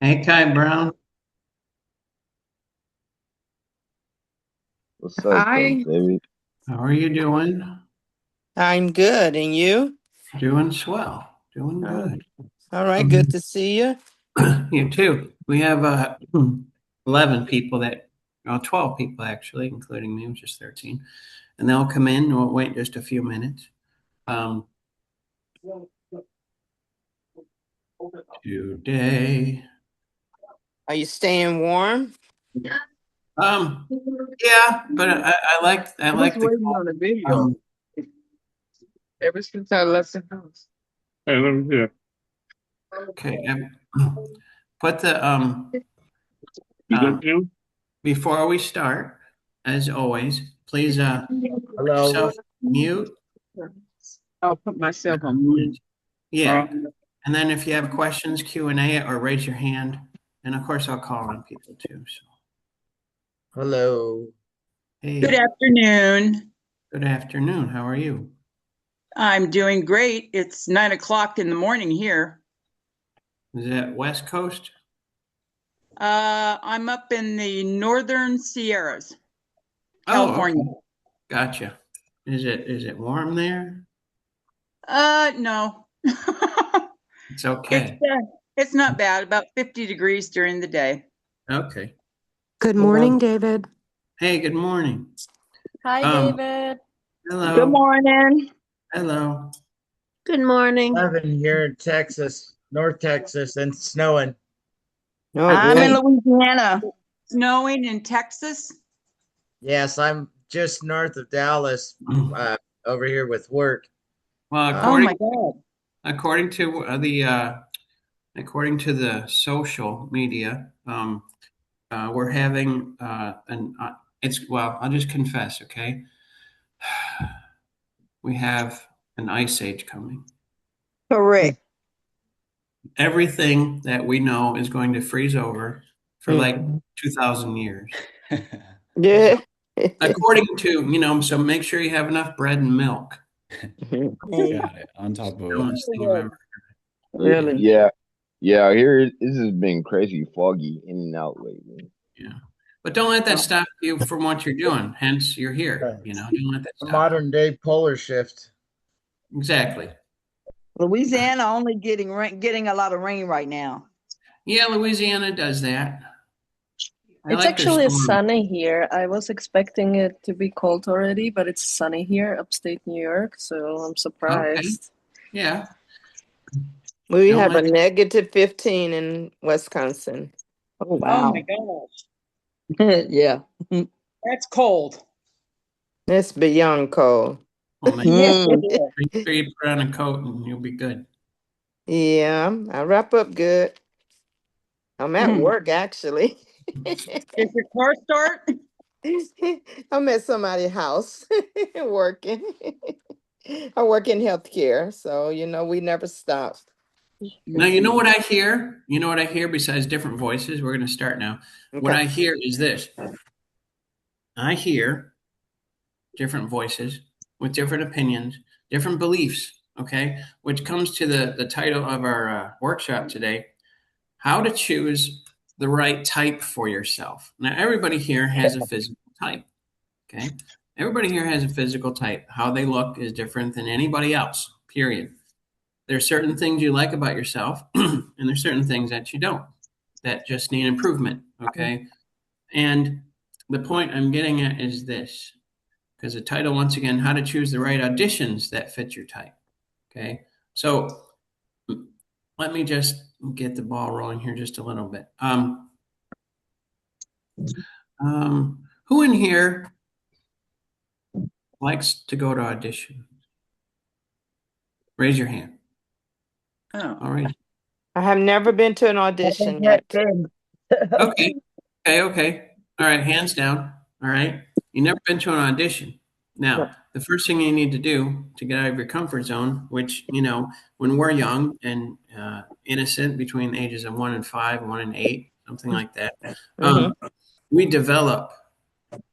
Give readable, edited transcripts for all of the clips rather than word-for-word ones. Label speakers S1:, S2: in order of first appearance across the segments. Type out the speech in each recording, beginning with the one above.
S1: Hey, Kai Brown.
S2: What's up, Coach
S3: Hi,
S2: David?
S1: How are you doing?
S3: I'm good. And you?
S1: Doing swell. Doing
S3: Oh,
S1: good.
S3: all right, good
S1: Um,
S3: to see you.
S1: you too. We have 11 people 12 people actually, including me, which is 13. And they'll come in. We'll wait just a few minutes. Um, today.
S3: Are you staying warm?
S1: Um, yeah, but I
S4: I was
S1: like the
S4: waiting
S1: call.
S4: on a video
S1: Um,
S4: ever since I left the house. Hey, let me hear.
S1: okay. Put the
S4: Is
S1: uh,
S4: that you?
S1: before we start, as always, please put
S2: Hello.
S1: yourself on mute.
S4: I'll put myself on mute.
S1: Yeah. And then if you have questions, Q&A, or raise your hand. And of course, I'll call on people too. So,
S2: Hello.
S5: Good
S1: hey,
S5: afternoon.
S1: good afternoon. How are you?
S5: I'm doing great. It's 9 o'clock in the morning here.
S1: Is that West Coast?
S5: I'm up in the northern Sierras,
S1: Oh,
S5: California.
S1: okay. Gotcha. Is it warm there?
S5: No.
S1: It's
S5: It's
S1: okay.
S5: uh, it's not bad. About 50 degrees during the day.
S1: Okay.
S6: Good
S1: Well,
S6: morning, David.
S1: hey, good morning.
S6: Hi,
S1: Um,
S6: David.
S5: Good
S1: hello.
S5: morning.
S1: Hello.
S6: Good morning.
S7: Living here in Texas, North Texas, and snowing.
S3: Oh
S5: I'm in
S3: boy.
S5: Louisiana. Snowing in Texas.
S7: Yes, I'm just north of Dallas, uh, over here with work.
S1: Well,
S5: Oh
S7: Um,
S5: my God.
S1: according to the social media, we're having it's well. I'll just confess, okay? We have an ice age coming.
S5: Correct.
S1: Everything that we know is going to freeze over for like
S3: Mm.
S1: 2,000 years.
S3: Yeah.
S1: According to, so make sure you have enough bread and milk.
S8: Got it. On top of it.
S1: Dumbest thing I've ever.
S3: Really?
S2: Yeah, yeah. Here, this has been crazy foggy in and out lately.
S1: Yeah. But don't let that stop you from what you're doing. Hence, you're here. Don't let that
S7: a
S1: stop you.
S7: modern day polar shift.
S1: Exactly.
S5: Louisiana only getting a lot of rain right now.
S1: Yeah, Louisiana does that. I
S6: It's
S1: like their
S6: actually
S1: storm.
S6: sunny here. I was expecting it to be cold already, but it's sunny here, upstate New York, so I'm
S1: Okay.
S6: surprised.
S1: Yeah.
S3: We
S1: Don't
S3: have a
S1: let
S3: negative 15 in Wisconsin.
S5: Oh my gosh.
S3: Yeah.
S5: That's cold.
S3: It's beyond cold.
S1: well, make
S5: Yes, it
S3: Mm.
S5: is.
S1: sure you put on a coat and you'll be good.
S3: Yeah, I wrap up good. I'm at
S5: Mhm.
S3: work actually.
S5: Does your car start?
S3: I'm at somebody's house working. I work in healthcare, so we never stop.
S1: Now, you know what I hear? You know what I hear besides different voices? We're going to start now. What
S3: Okay.
S1: I hear is this. I hear different voices with different opinions, different beliefs, okay? Which comes to the title of our workshop today, how to choose the right type for yourself. Now, everybody here has a physical type, okay? Everybody here has a physical type. How they look is different than anybody else, period. There's certain things you like about yourself, and there's certain things that you don't that just need improvement, okay? And the point I'm getting at is this, because the title, once again, how to choose the right auditions that fit your type, okay? So let me just get the ball rolling here just a little bit. Who in here likes to go to audition? Raise your hand.
S5: Oh.
S1: All right.
S3: I have never been to an audition yet.
S1: Okay. Okay. All right. Hands down. All right. You never been to an audition.
S3: No.
S1: Now, the first thing you need to do to get out of your comfort zone, which, when we're young and innocent between the ages of 1 and 5, 1 and 8, something like that,
S3: Hmm.
S1: we develop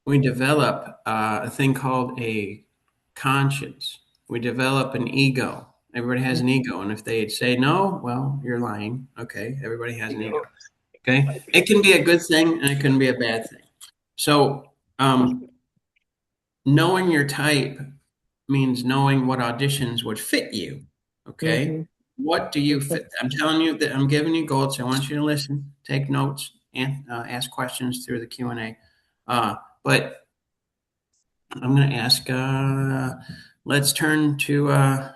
S1: a thing called a conscience. We develop an ego. Everybody has an ego, and if they say no, well, you're lying. Okay, everybody has an ego. Okay. It can be a good thing and it can be a bad thing. So, knowing your type means knowing what auditions would fit you. Okay.
S3: Mhm.
S1: What do you fit? I'm telling you that I'm giving you goals. I want you to listen, take notes, and ask questions through the Q&A. But I'm going to ask, let's turn to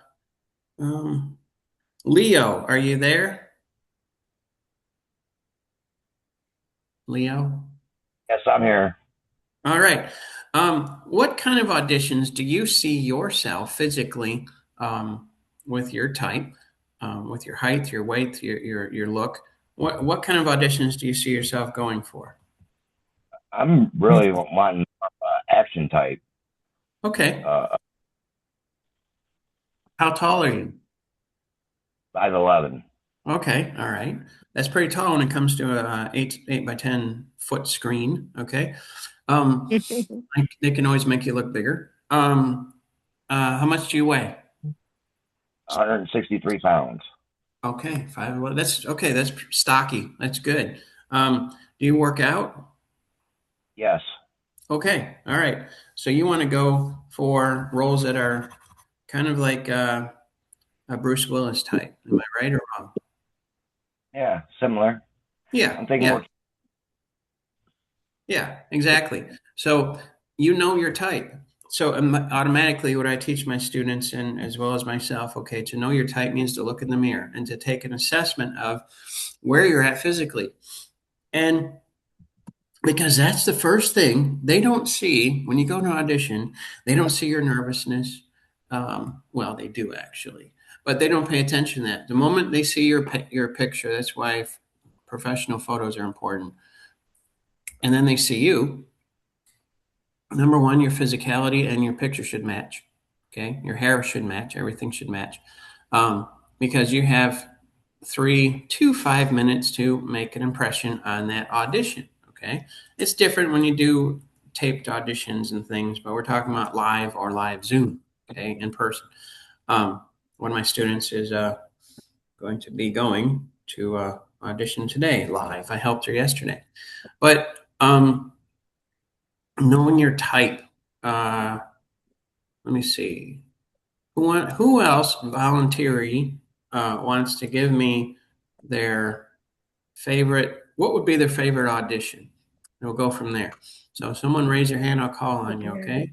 S1: Leo. Are you there? Leo?
S9: Yes, I'm here.
S1: All right. What kind of auditions do you see yourself physically with your type, with your height, your weight, your look? What kind of auditions do you see yourself going for?
S9: I'm really wanting action type.
S1: Okay.
S9: Uh,
S1: How tall are you?
S9: 5'11".
S1: Okay. All right. That's pretty tall when it comes to a 8 by 10 foot screen. Okay. Um, they can always make you look bigger. How much do you weigh?
S9: 163 pounds.
S1: Okay, 5'11". That's okay. That's stocky. That's good. Do you work out?
S9: Yes.
S1: Okay, all right. So you want to go for roles that are kind of like a Bruce Willis type. Am I right or wrong?
S9: Yeah, similar.
S1: Yeah,
S9: I'm thinking
S1: yeah,
S9: more.
S1: yeah, exactly. So you know your type. So automatically, what I teach my students and as well as myself, okay, to know your type means to look in the mirror and to take an assessment of where you're at physically. And because that's the first thing they don't see when you go to audition, they don't see your nervousness. Well, they do actually, but they don't pay attention to that. The moment they see your picture, that's why professional photos are important. And then they see you. Number one, your physicality and your picture should match. Okay, your hair should match. Everything should match, because you have 3 to 5 minutes to make an impression on that audition. Okay, it's different when you do taped auditions and things, but we're talking about live or live Zoom. Okay, in person. One of my students is going to be going to audition today live. I helped her yesterday, but knowing your type. Let me see. Who else voluntarily wants to give me their favorite? What would be their favorite audition? And we'll go from there. So, someone raise your hand. I'll call on you. Okay.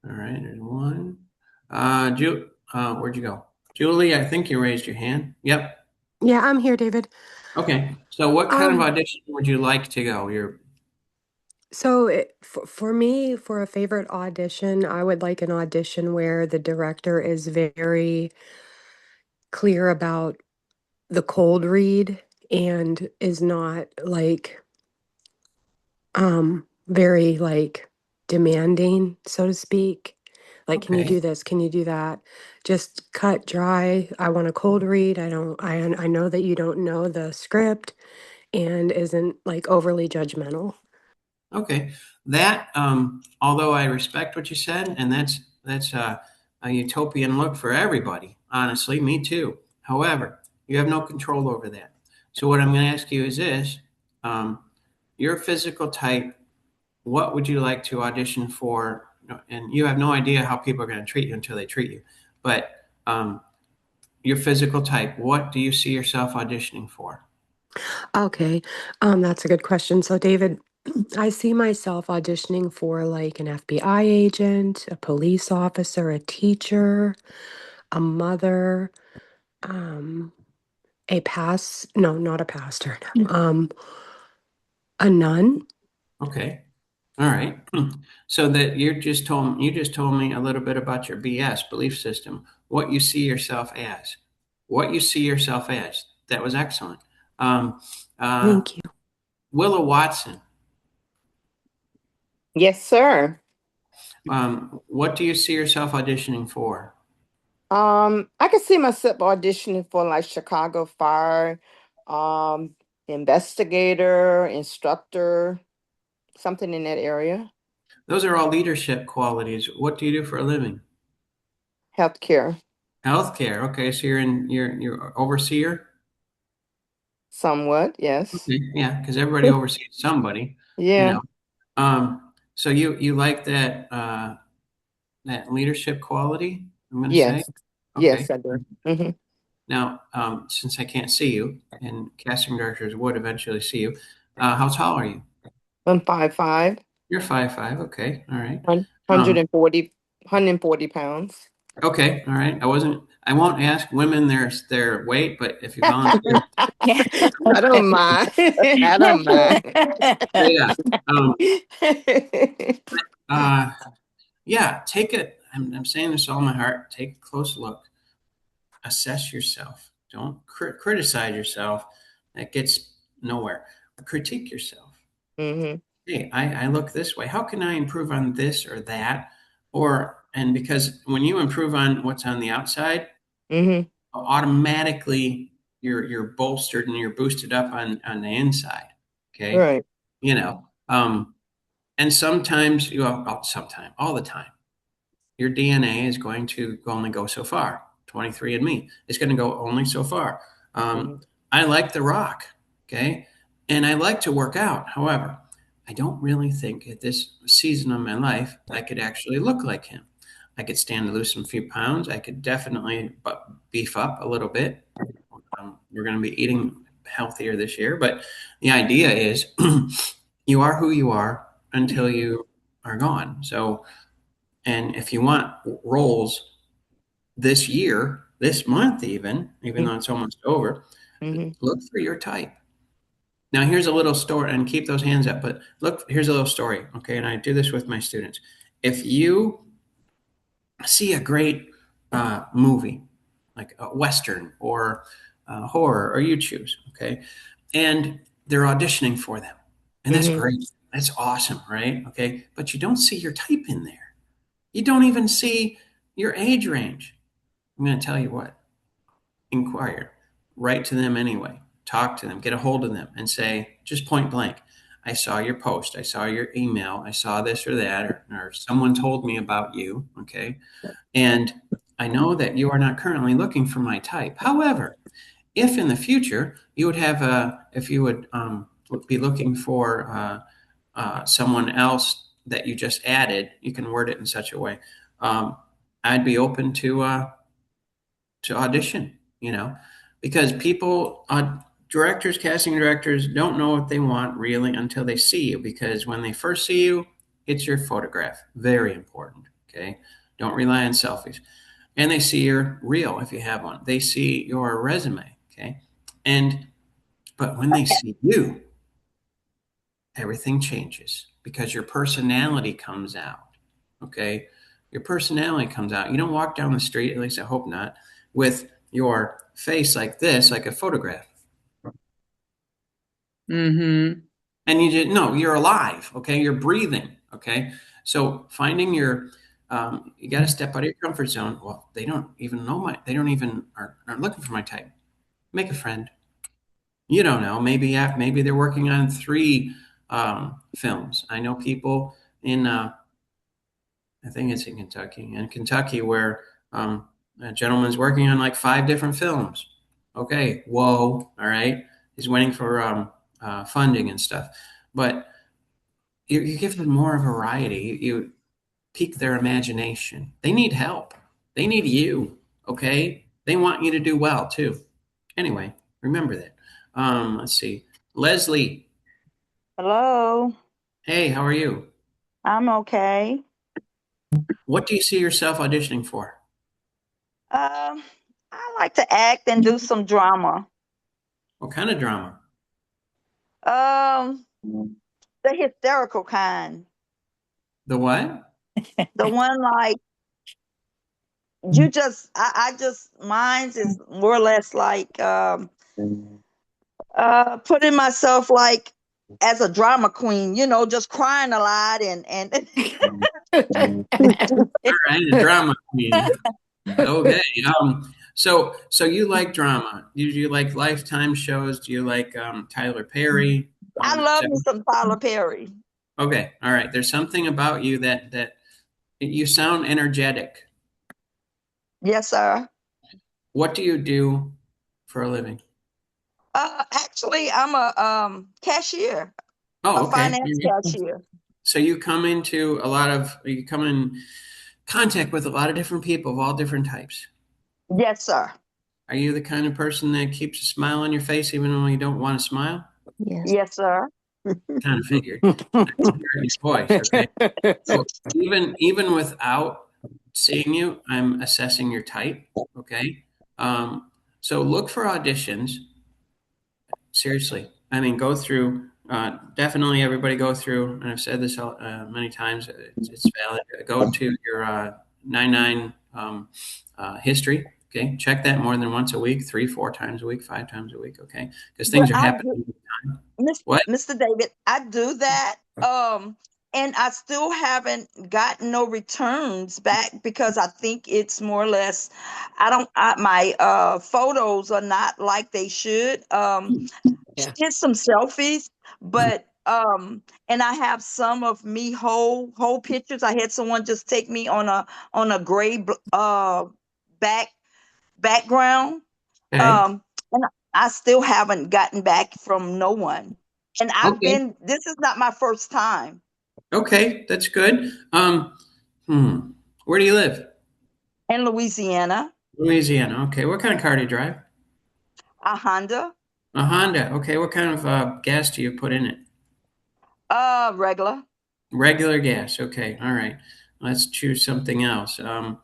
S1: All right. There's one. Where'd you go? Julie, I think you raised your hand. Yep.
S10: Yeah, I'm here, David.
S1: Okay. So, what kind of
S10: Um,
S1: audition would you like to go?
S10: for me, for a favorite audition, I would like an audition where the director is very clear about the cold read and is not like very like demanding, so to speak. Like, can you
S1: Okay.
S10: do this? Can you do that? Just cut dry. I want a cold read. I know that you don't know the script and isn't like overly judgmental.
S1: Okay, that although I respect what you said, and that's a utopian look for everybody. Honestly, me too. However, you have no control over that. So what I'm going to ask you is this: um, your physical type. What would you like to audition for? And you have no idea how people are going to treat you until they treat you. But your physical type. What do you see yourself auditioning for?
S10: Okay, that's a good question. So, David, I see myself auditioning for like an FBI agent, a police officer, a teacher, a mother, um, no, not a pastor, a nun.
S1: Okay. All right. So that you just told me a little bit about your BS belief system, what you see yourself as, what you see yourself as. That was excellent. Um, uh,
S10: Thank you.
S1: Willa Watson,
S3: Yes, sir.
S1: what do you see yourself auditioning for?
S3: I could see myself auditioning for like Chicago Fire, um, investigator, instructor, something in that area.
S1: Those are all leadership qualities. What do you do for a living?
S3: Healthcare.
S1: Healthcare. Okay, so you're overseer.
S3: Somewhat, yes.
S1: Okay, yeah, because everybody oversees somebody, you
S3: Yeah.
S1: know. So you like that that leadership quality, I'm going to say.
S3: Yes.
S1: Okay.
S3: Yes, I do. Hmm.
S1: Now, since I can't see you, and casting directors would eventually see you, how tall are you?
S3: I'm 5'5",
S1: You're 5'5". Okay, all right.
S3: 140, 140 pounds.
S1: Okay, all right. I won't ask women their weight, but if you volunteer,
S3: I don't mind. I don't
S1: yeah. Um,
S3: mind.
S1: uh, yeah, take it. I'm saying this all in my heart. Take a close look. Assess yourself. Don't criticize yourself. That gets nowhere. Critique yourself.
S3: Hmm.
S1: Hey, I look this way. How can I improve on this or that? And because when you improve on what's on the outside,
S3: Hmm.
S1: automatically you're bolstered and you're boosted up on the inside. Okay.
S3: Right.
S1: You know, and sometimes sometime, all the time, your DNA is going to only go so far. 23andMe is going to go only so far.
S3: Hmm.
S1: I like The Rock, okay, and I like to work out. However, I don't really think at this season of my life I could actually look like him. I could stand to lose some few pounds. I could definitely beef up a little bit. We're going to be eating healthier this year, but the idea is you are who you are until you are gone. So, and if you want roles this year, this month, even though it's almost over,
S3: Hmm.
S1: look for your type. Now, here's a little story, and keep those hands up. But look, here's a little story, okay? And I do this with my students. If you see a great movie, like a Western or horror, or you choose, okay, and they're auditioning for them, and that's
S3: Hmm.
S1: great. That's awesome, right? Okay, but you don't see your type in there. You don't even see your age range. I'm going to tell you what, inquire, write to them anyway, talk to them, get a hold of them, and say, just point blank, I saw your post, I saw your email, I saw this or that, or someone told me about you, okay? And I know that you are not currently looking for my type. However, if in the future you would have if you would be looking for someone else that you just added, you can word it in such a way. I'd be open to audition, because people, directors, casting directors don't know what they want really until they see you, because when they first see you, it's your photograph. Very important. Okay. Don't rely on selfies. And they see your reel if you have one. They see your resume. Okay. But when they see you, everything changes because your personality comes out. Okay. Your personality comes out. You don't walk down the street, at least I hope not, with your face like this, like a photograph.
S5: Mm-hmm.
S1: And you just, no, you're alive. Okay. You're breathing. Okay. So finding you got to step out of your comfort zone. Well, they don't even know they don't even aren't looking for my type. Make a friend. You don't know. Maybe they're working on 3 films. I know people in I think it's in Kentucky, where a gentleman's working on like 5 different films. Okay, whoa, all right. He's waiting for funding and stuff, but you give them more variety. You pique their imagination. They need help. They need you. Okay, they want you to do well too. Anyway, remember that. Let's see, Leslie.
S11: Hello,
S1: Hey, how are you?
S11: I'm okay.
S1: What do you see yourself auditioning for?
S11: Um, I like to act and do some drama.
S1: What kind of drama?
S11: Um, the hysterical kind.
S1: The what?
S11: The one like you just I just mine's is more or less like putting myself like as a drama queen, just crying a lot and
S1: All right, a drama queen. Okay. So you like drama? Do you like Lifetime shows? Do you like Tyler Perry?
S11: I love me some Tyler Perry.
S1: Okay. All right. There's something about you that you sound energetic.
S11: Yes, sir.
S1: What do you do for a living?
S11: Actually, I'm a cashier,
S1: Oh,
S11: a
S1: okay.
S11: finance cashier.
S1: So you come in contact with a lot of different people of all different types.
S11: Yes, sir.
S1: Are you the kind of person that keeps a smile on your face even though you don't want to smile?
S11: Yes, sir.
S1: Kind of figured. I can hear your voice. Okay. So even without seeing you, I'm assessing your type. Okay. So look for auditions. Seriously, I mean, go through. Definitely, everybody go through. And I've said this many times. It's valid. Go to your 9-9 history. Okay, check that more than once a week, 3-4 times a week, 5 times a week. Okay, because
S11: Well,
S1: things are
S11: I
S1: happening
S11: do,
S1: all the time. What?
S11: Mr. David, I do that. And I still haven't gotten no returns back because I think it's more or less, my photos are not like they should.
S3: Yeah.
S11: Did some selfies, but and I have some of me whole pictures. I had someone just take me on a gray background.
S1: Okay.
S11: And I still haven't gotten back from no one. And
S1: Okay.
S11: this is not my first time.
S1: Okay, that's good. Where do you live?
S11: In Louisiana,
S1: Louisiana. Okay. What kind of car do you drive?
S11: a Honda,
S1: A Honda. Okay. What kind of gas do you put in it?
S11: regular.
S1: Regular gas. Okay. All right. Let's choose something else. I'm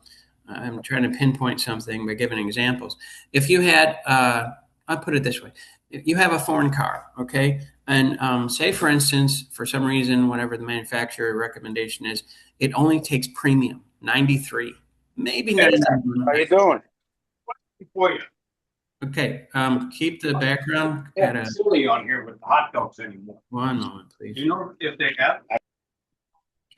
S1: trying to pinpoint something by giving examples. If you had, I'll put it this way: if you have a foreign car, okay, and say, for instance, for some reason, whatever the manufacturer recommendation is, it only takes premium 93, maybe 99.
S12: How you doing? For you.
S1: Okay. Keep the background at a
S12: Silly on here with the hot dogs anymore.
S1: one moment, please.
S12: You know if they have?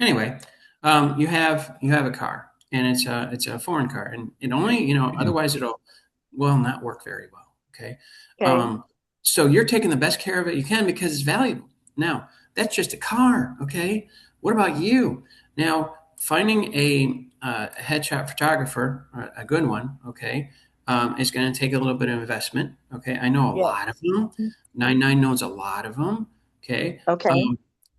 S1: Anyway, you have a car, and it's a foreign car, and it only otherwise it'll not work very well. Okay.
S11: Okay.
S1: So you're taking the best care of it you can because it's valuable. Now that's just a car. Okay. What about you? Now finding a headshot photographer, a good one. Okay. Is going to take a little bit of investment. Okay. I know a lot of them. 9-9 knows a lot of them. Okay.
S11: Okay.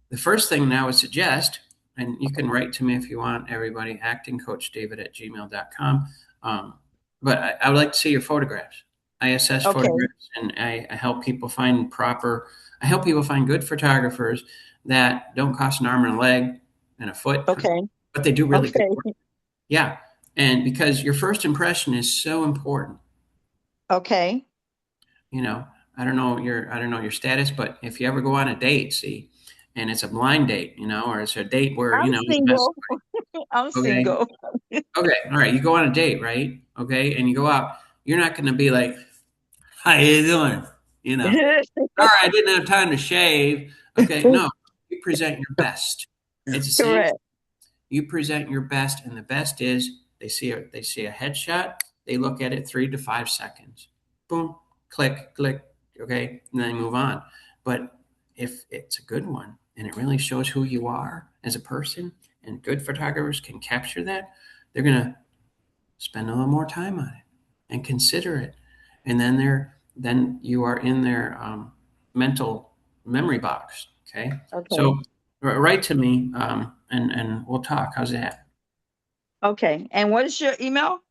S1: The first thing now I would suggest, and you can write to me if you want, everybody, actingcoachdavid@gmail.com. But I would like to see your photographs. I assess
S11: Okay.
S1: photographs, and I help people find good photographers that don't cost an arm and a leg and a foot,
S11: Okay.
S1: but they do really good
S11: Okay.
S1: work. Yeah. And because your first impression is so important.
S11: Okay.
S1: I don't know your status, but if you ever go on a date, see, and it's a blind date, or it's a date where,
S11: I'm
S1: you
S11: single. I'm
S1: okay.
S11: single.
S1: Okay. All right. You go on a date, right? Okay. And you go out, you're not going to be like, how you doing? All right. I didn't have time to shave. Okay. No, you present your best. It's the same.
S11: Correct.
S1: You present your best, and the best is they see a headshot. They look at it 3 to 5 seconds. Boom, click, click. Okay. And then move on. But if it's a good one and it really shows who you are as a person, and good photographers can capture that, they're going to spend a little more time on it and consider it. And then you are in their mental memory box. Okay. So write to me and we'll talk. How's that?
S11: Okay. And what is your email?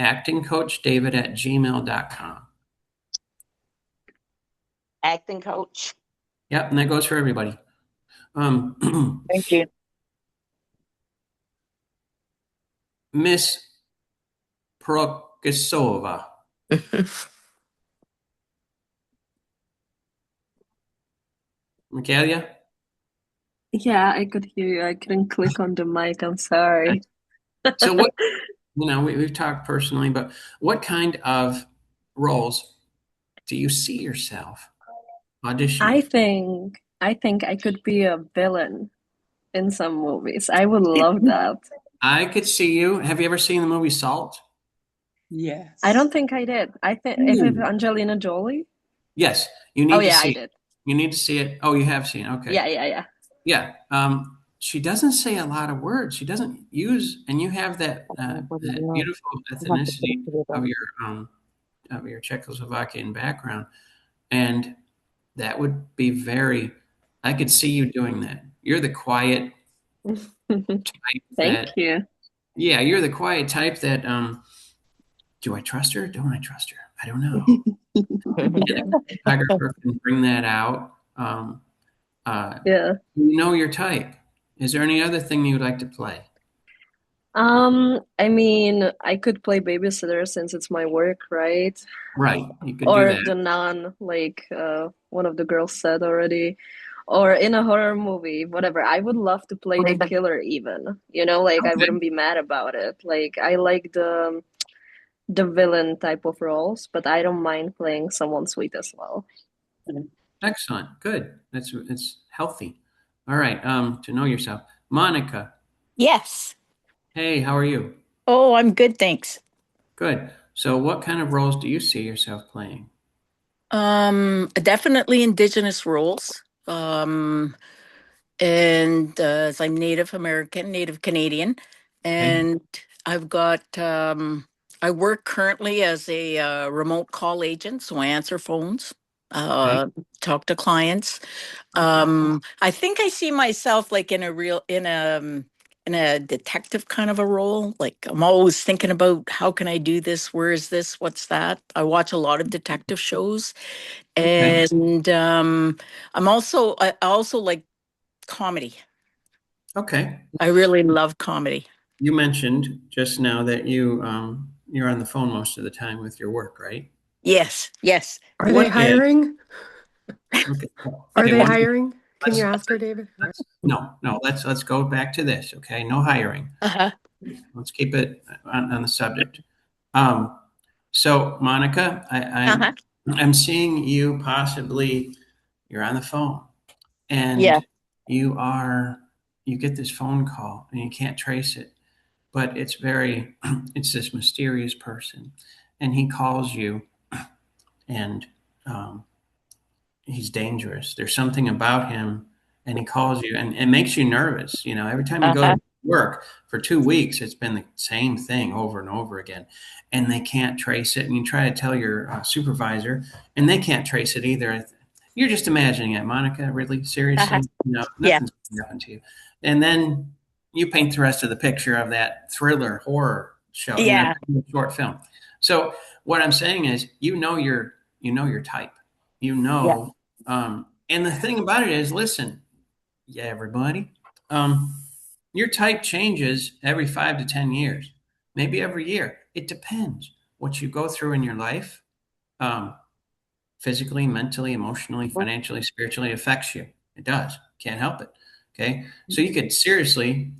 S1: actingcoachdavid@gmail.com.
S11: Acting coach.
S1: Yep. And that goes for everybody.
S11: Thank you.
S1: Miss Prokisova. Michaelia?
S6: Yeah, I could hear you. I couldn't click on the mic. I'm sorry.
S1: So what, we've talked personally, but what kind of roles do you see yourself auditioning?
S6: I think I could be a villain in some movies. I would love that.
S1: I could see you. Have you ever seen the movie Salt?
S5: Yes.
S6: I don't think I did. I think if it's Angelina Jolie.
S1: Yes, you need to see
S6: I
S1: it.
S6: did.
S1: You need to see it. Oh, you have seen it. Okay.
S6: Yeah.
S1: Yeah. she doesn't say a lot of words. She doesn't use, and you have that that beautiful ethnicity of your Czechoslovakian background, and that would be very. I could see you doing that. You're the quiet type
S6: Thank
S1: that.
S6: you.
S1: Yeah, you're the quiet type that. Do I trust her? Don't I trust her? I don't know. And the photographer can bring that out.
S6: Yeah.
S1: You know your type. Is there any other thing you would like to play?
S6: I mean, I could play babysitter since it's my work, right?
S1: Right, you could do
S6: Or
S1: that.
S6: the nun, like one of the girls said already. Or in a horror movie, whatever. I would love to play the killer even. You know, like I
S1: Okay.
S6: wouldn't be mad about it. Like I like the villain type of roles, but I don't mind playing someone sweet as well.
S1: Excellent. Good. It's healthy. All right. To know yourself. Monica.
S13: Yes.
S1: Hey, how are you?
S13: Oh, I'm good, thanks.
S1: Good. So what kind of roles do you see yourself playing?
S13: Definitely indigenous roles. And as I'm Native American, Native Canadian,
S1: Okay.
S13: and I've got I work currently as a remote call agent, so I answer phones,
S1: Okay.
S13: talk to clients. I think I see myself like in a detective kind of a role. Like I'm always thinking about how can I do this? Where is this? What's that? I watch a lot of detective shows,
S1: Okay.
S13: and I also like comedy.
S1: Okay.
S13: I really love comedy.
S1: You mentioned just now that you're on the phone most of the time with your work, right?
S13: Yes, yes.
S10: Are they
S1: What is
S10: hiring?
S1: okay?
S10: Are
S1: Okay.
S10: they
S1: Well,
S10: hiring? Can you
S1: let's
S10: ask her, David?
S1: no. Let's go back to this. Okay. No hiring.
S13: Uh-huh.
S1: Let's keep it on the subject. Um, so Monica,
S13: Uh-huh.
S1: I'm seeing you possibly you're on the phone
S13: Yeah.
S1: and you get this phone call and you can't trace it, but it's very it's this mysterious person and he calls you and um, he's dangerous. There's something about him, and he calls you, and it makes you nervous. You know, every time you go
S13: Uh-huh.
S1: to work for 2 weeks, it's been the same thing over and over again, and they can't trace it. And you try to tell your supervisor, and they can't trace it either. You're just imagining it, Monica. Really,
S13: Uh-huh.
S1: seriously, no,
S13: Yeah.
S1: nothing's going to happen to you. And then you paint the rest of the picture of that thriller horror show,
S13: Yeah.
S1: short film. So what I'm saying is, you know your type. You
S13: Yeah.
S1: know and the thing about it is, listen, yeah, everybody, um, your type changes every 5 to 10 years, maybe every year. It depends what you go through in your life, um, physically, mentally, emotionally, financially, spiritually, it affects you. It does. Can't help it. Okay, so you could seriously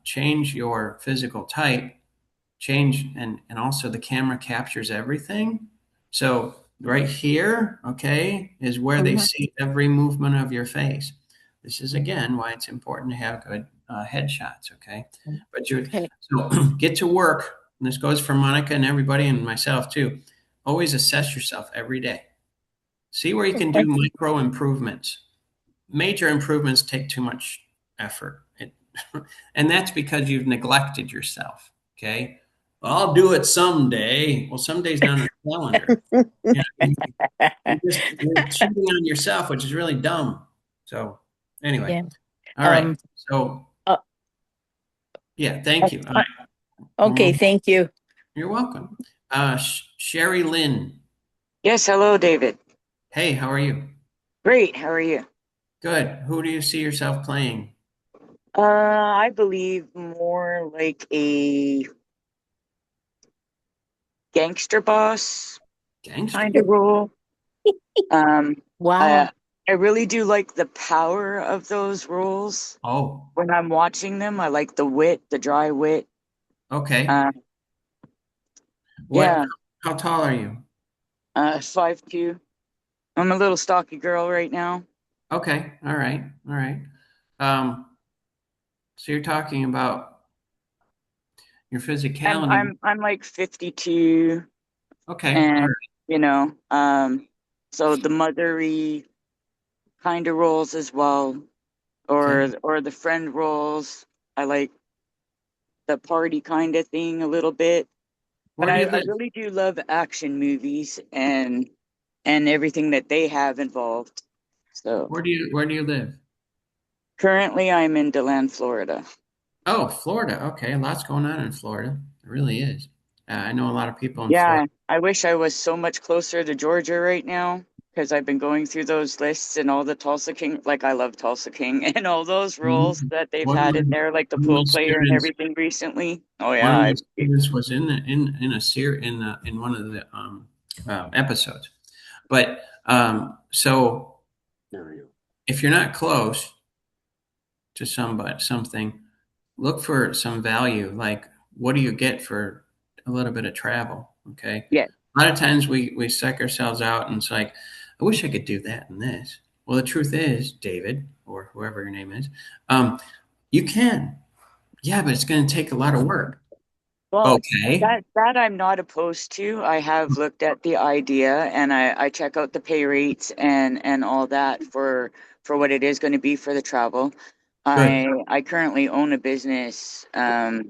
S1: change your physical type change and also the camera captures everything. So right here, okay, is where they
S13: Mhm.
S1: see every movement of your face. This is again why it's important to have good headshots, okay? But you
S13: Okay.
S1: so get to work. And this goes for Monica and everybody and myself too. Always assess yourself every day. See where you can do
S13: Okay.
S1: micro improvements. Major improvements take too much effort. And that's because you've neglected yourself. Okay. Well, I'll do it someday. Well, someday's not on the calendar. You know, you're cheating on yourself, which is really dumb. So anyway,
S13: Yeah.
S1: all right.
S13: Um.
S1: So
S13: Uh,
S1: yeah, thank you. All
S13: uh,
S1: right.
S13: okay.
S1: Well,
S13: Thank you.
S1: you're welcome. Sherry Lynn.
S5: Yes, hello, David.
S1: Hey, how are you?
S5: Great. How are you?
S1: Good. Who do you see yourself playing?
S5: I believe more like a gangster boss
S1: Gangster.
S5: kind of role. Um,
S13: Wow.
S5: I really do like the power of those roles.
S1: Oh,
S5: When I'm watching them, I like the wit, the dry wit.
S1: okay. What?
S5: Yeah,
S1: How tall are you?
S5: 5'2". I'm a little stocky girl right now.
S1: Okay. All right. All right. Um, so you're talking about your physicality.
S5: I'm like 52,
S1: Okay. All
S5: and
S1: right.
S5: you know, so the mothery kind of roles as well. or the friend roles. I like the party kind of thing a little bit. But
S1: Where do you
S5: I
S1: live?
S5: really do love action movies and everything that they have involved. So
S1: Where do you live?
S5: currently I'm in DeLand, Florida.
S1: Oh, Florida. Okay, lots going on in Florida. It really is. I know a lot of people in Florida.
S5: Yeah, I wish I was so much closer to Georgia right now because I've been going through those lists and all the Tulsa King, like I love Tulsa King and all those roles
S1: Mhm.
S5: that they've
S1: One of
S5: had
S1: my
S5: in there, like the
S1: one of my
S5: pool player and
S1: students
S5: everything recently. Oh
S1: one of
S5: yeah,
S1: my students was in a in one of the episodes. But so if you're not close to something, look for some value. Like, what do you get for a little bit of travel? Okay.
S5: yeah.
S1: A lot of times we psych ourselves out and it's like, I wish I could do that and this. Well, the truth is, David, or whoever your name is, you can. Yeah, but it's going to take a lot of work.
S5: Well,
S1: Okay.
S5: that I'm not opposed to. I have looked at the idea and I check out the pay rates and all that for what it is going to be for the travel.
S1: Good.
S5: I currently own a business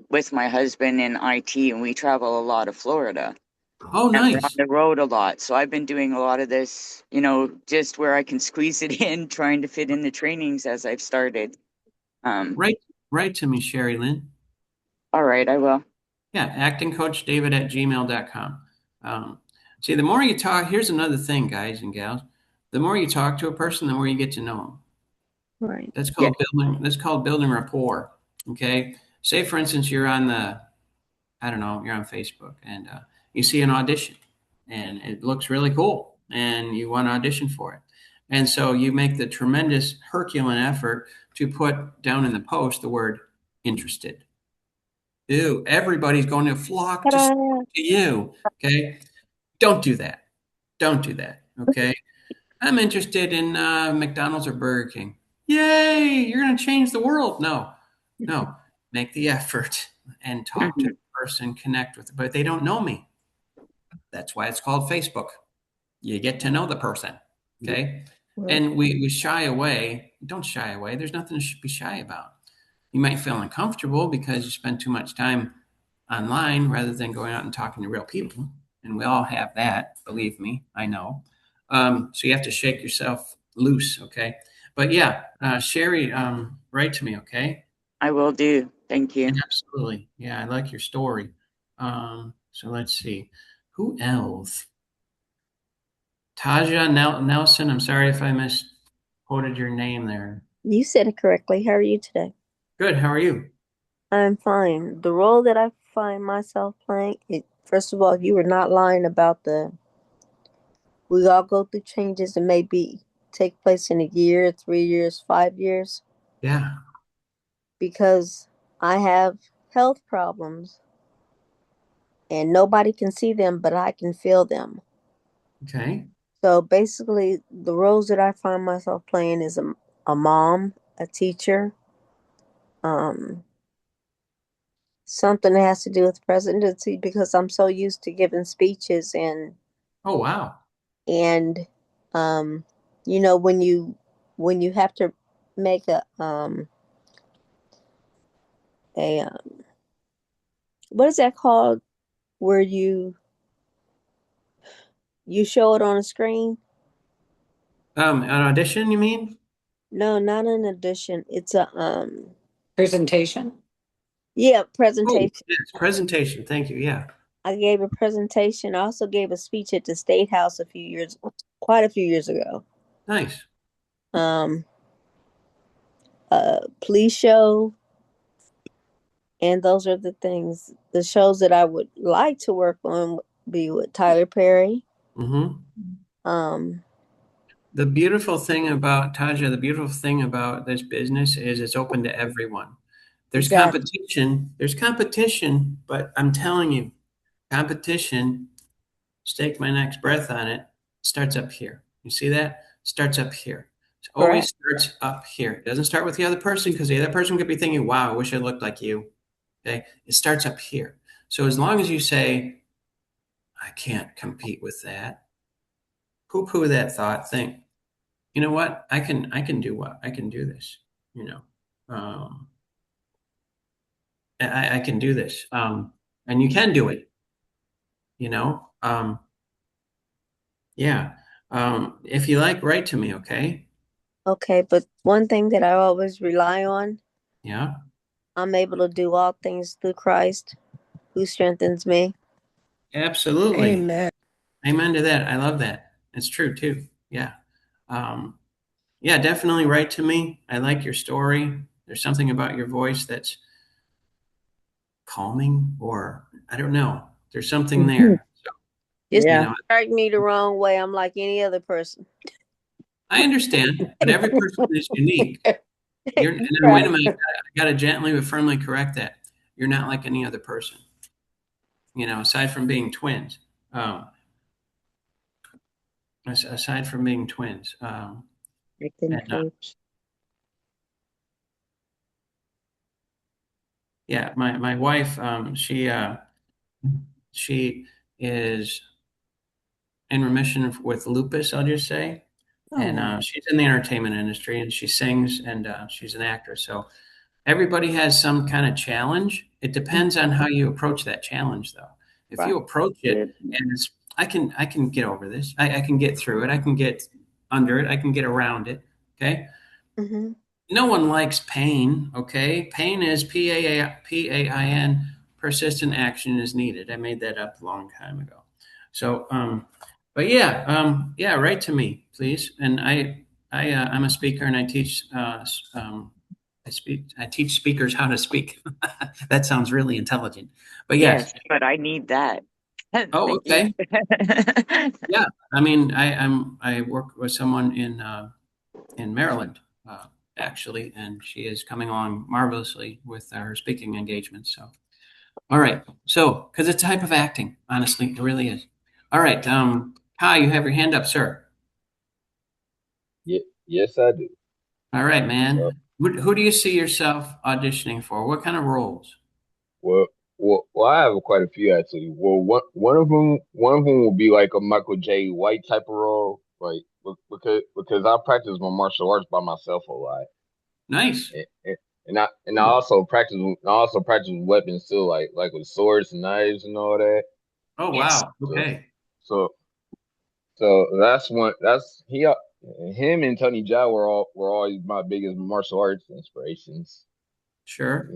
S5: with my husband in IT and we travel a lot of Florida
S1: Oh,
S5: and we're on
S1: nice.
S5: the road a lot. So I've been doing a lot of this, just where I can squeeze it in, trying to fit in the trainings as I've started. Um,
S1: Write to me, Sherry Lynn.
S5: all right, I will.
S1: Yeah, actingcoachdavid@gmail.com. See, the more you talk, here's another thing, guys and gals. The more you talk to a person, the more you get to know them.
S6: Right.
S5: Yeah.
S1: That's called building rapport. Okay. Say, for instance, you're on I don't know, you're on Facebook and you see an audition and it looks really cool and you want to audition for it. And so you make the tremendous Herculean effort to put down in the post the word interested. Ew, everybody's going to flock to
S6: Ta-da!
S1: you. Okay. Don't do that. Don't do that. Okay. I'm interested in McDonald's or Burger King. Yay, you're going to change the world. No, no. Make the effort and talk to the person, connect with them. But they don't know me. That's why it's called Facebook. You get to know the person. Okay.
S6: Right.
S1: And we shy away. Don't shy away. There's nothing to be shy about. You might feel uncomfortable because you spend too much time online rather than going out and talking to real people. And we all have that, believe me, I know. So you have to shake yourself loose, okay? But yeah, Sherry, write to me, okay?
S5: I will do. Thank you.
S1: Absolutely. Yeah, I like your story. So let's see. Who else? Taja Nelson, I'm sorry if I misquoted your name there.
S6: You said it correctly. How are you today?
S1: Good, how are you?
S6: I'm fine. The role that I find myself playing, first of all, you were not lying about we all go through changes and maybe take place in a year, 3 years, 5 years,
S1: Yeah,
S6: because I have health problems and nobody can see them, but I can feel them.
S1: okay.
S6: So basically, the roles that I find myself playing is a mom, a teacher, um, something that has to do with presidency because I'm so used to giving speeches
S1: Oh, wow.
S6: and um, when you have to make a what is that called where you show it on a screen?
S1: An audition, you mean?
S6: No, not an audition. It's a
S10: Presentation.
S6: yeah,
S1: Oh,
S6: presentation.
S1: yes, presentation. Thank you. Yeah.
S6: I gave a presentation. I also gave a speech at the State House quite a few years ago.
S1: Nice.
S6: Um, police show, and those are the things. The shows that I would like to work on would be with Tyler Perry.
S1: Mm-hmm.
S6: Um,
S1: The beautiful thing about Taja, the beautiful thing about this business is it's open to everyone. There's
S6: exactly.
S1: competition. There's competition, but I'm telling you, competition, stake my next breath on it, starts up here. You see that? Starts up here. It always
S6: Correct.
S1: starts up here. It doesn't start with the other person because the other person could be thinking, wow, I wish I looked like you. Okay. It starts up here. So as long as you say, I can't compete with that, poo-poo that thought, think, you know what? I can do what? I can do this. you know, I can do this. And you can do it, you know. Yeah. If you like, write to me, okay?
S6: Okay, but one thing that I always rely on,
S1: Yeah.
S6: I'm able to do all things through Christ who strengthens me.
S1: Absolutely.
S10: Amen.
S1: Amen to that. I love that. It's true too. Yeah. Yeah, definitely write to me. I like your story. There's something about your voice that's calming, or I don't know. There's something there. So,
S6: Just
S1: you know,
S6: strike me the wrong way. I'm like any other person.
S1: I understand, but every person is unique. You're no, wait a
S6: Right.
S1: minute. I got to gently but firmly correct that. You're not like any other person. You know, aside from being twins. Aside from being twins. And, yeah, my wife, she is in remission with lupus, I'll just say. And she's in the entertainment industry, and she sings, and she's an actor. So everybody has some kind of challenge. It depends on how you approach that challenge, though. If you approach it and it's, I can get over this. I can get through it. I can get under it. I can get around it. Okay.
S6: Mm-hmm.
S1: No one likes pain. Okay. Pain is PAIN. Persistent action is needed. I made that up a long time ago. So, but yeah, yeah, write to me, please. And I'm a speaker, and I teach, I teach speakers how to speak. That sounds really intelligent, but yes.
S5: Yes, but I need that.
S1: Oh,
S5: Thank you.
S1: okay. Yeah. I mean, I work with someone in Maryland, actually, and she is coming along marvelously with her speaking engagements. So, all right. So, because it's a type of acting, honestly, it really is. All right. Kai, you have your hand up, sir.
S2: Yes, I do.
S1: All right,
S2: Uh,
S1: man. Who do you see yourself auditioning for? What kind of roles?
S2: well, I have quite a few actually. Well, one of them will be like a Michael J. White type of role, like because I practice my martial arts by myself a lot,
S1: Nice.
S2: and I also practice with weapons too, like with swords and knives and all that.
S1: Oh,
S5: Yes.
S1: wow. Okay.
S2: So so that's one. That's him and Tony Jaa were always my biggest martial arts inspirations.
S1: Sure.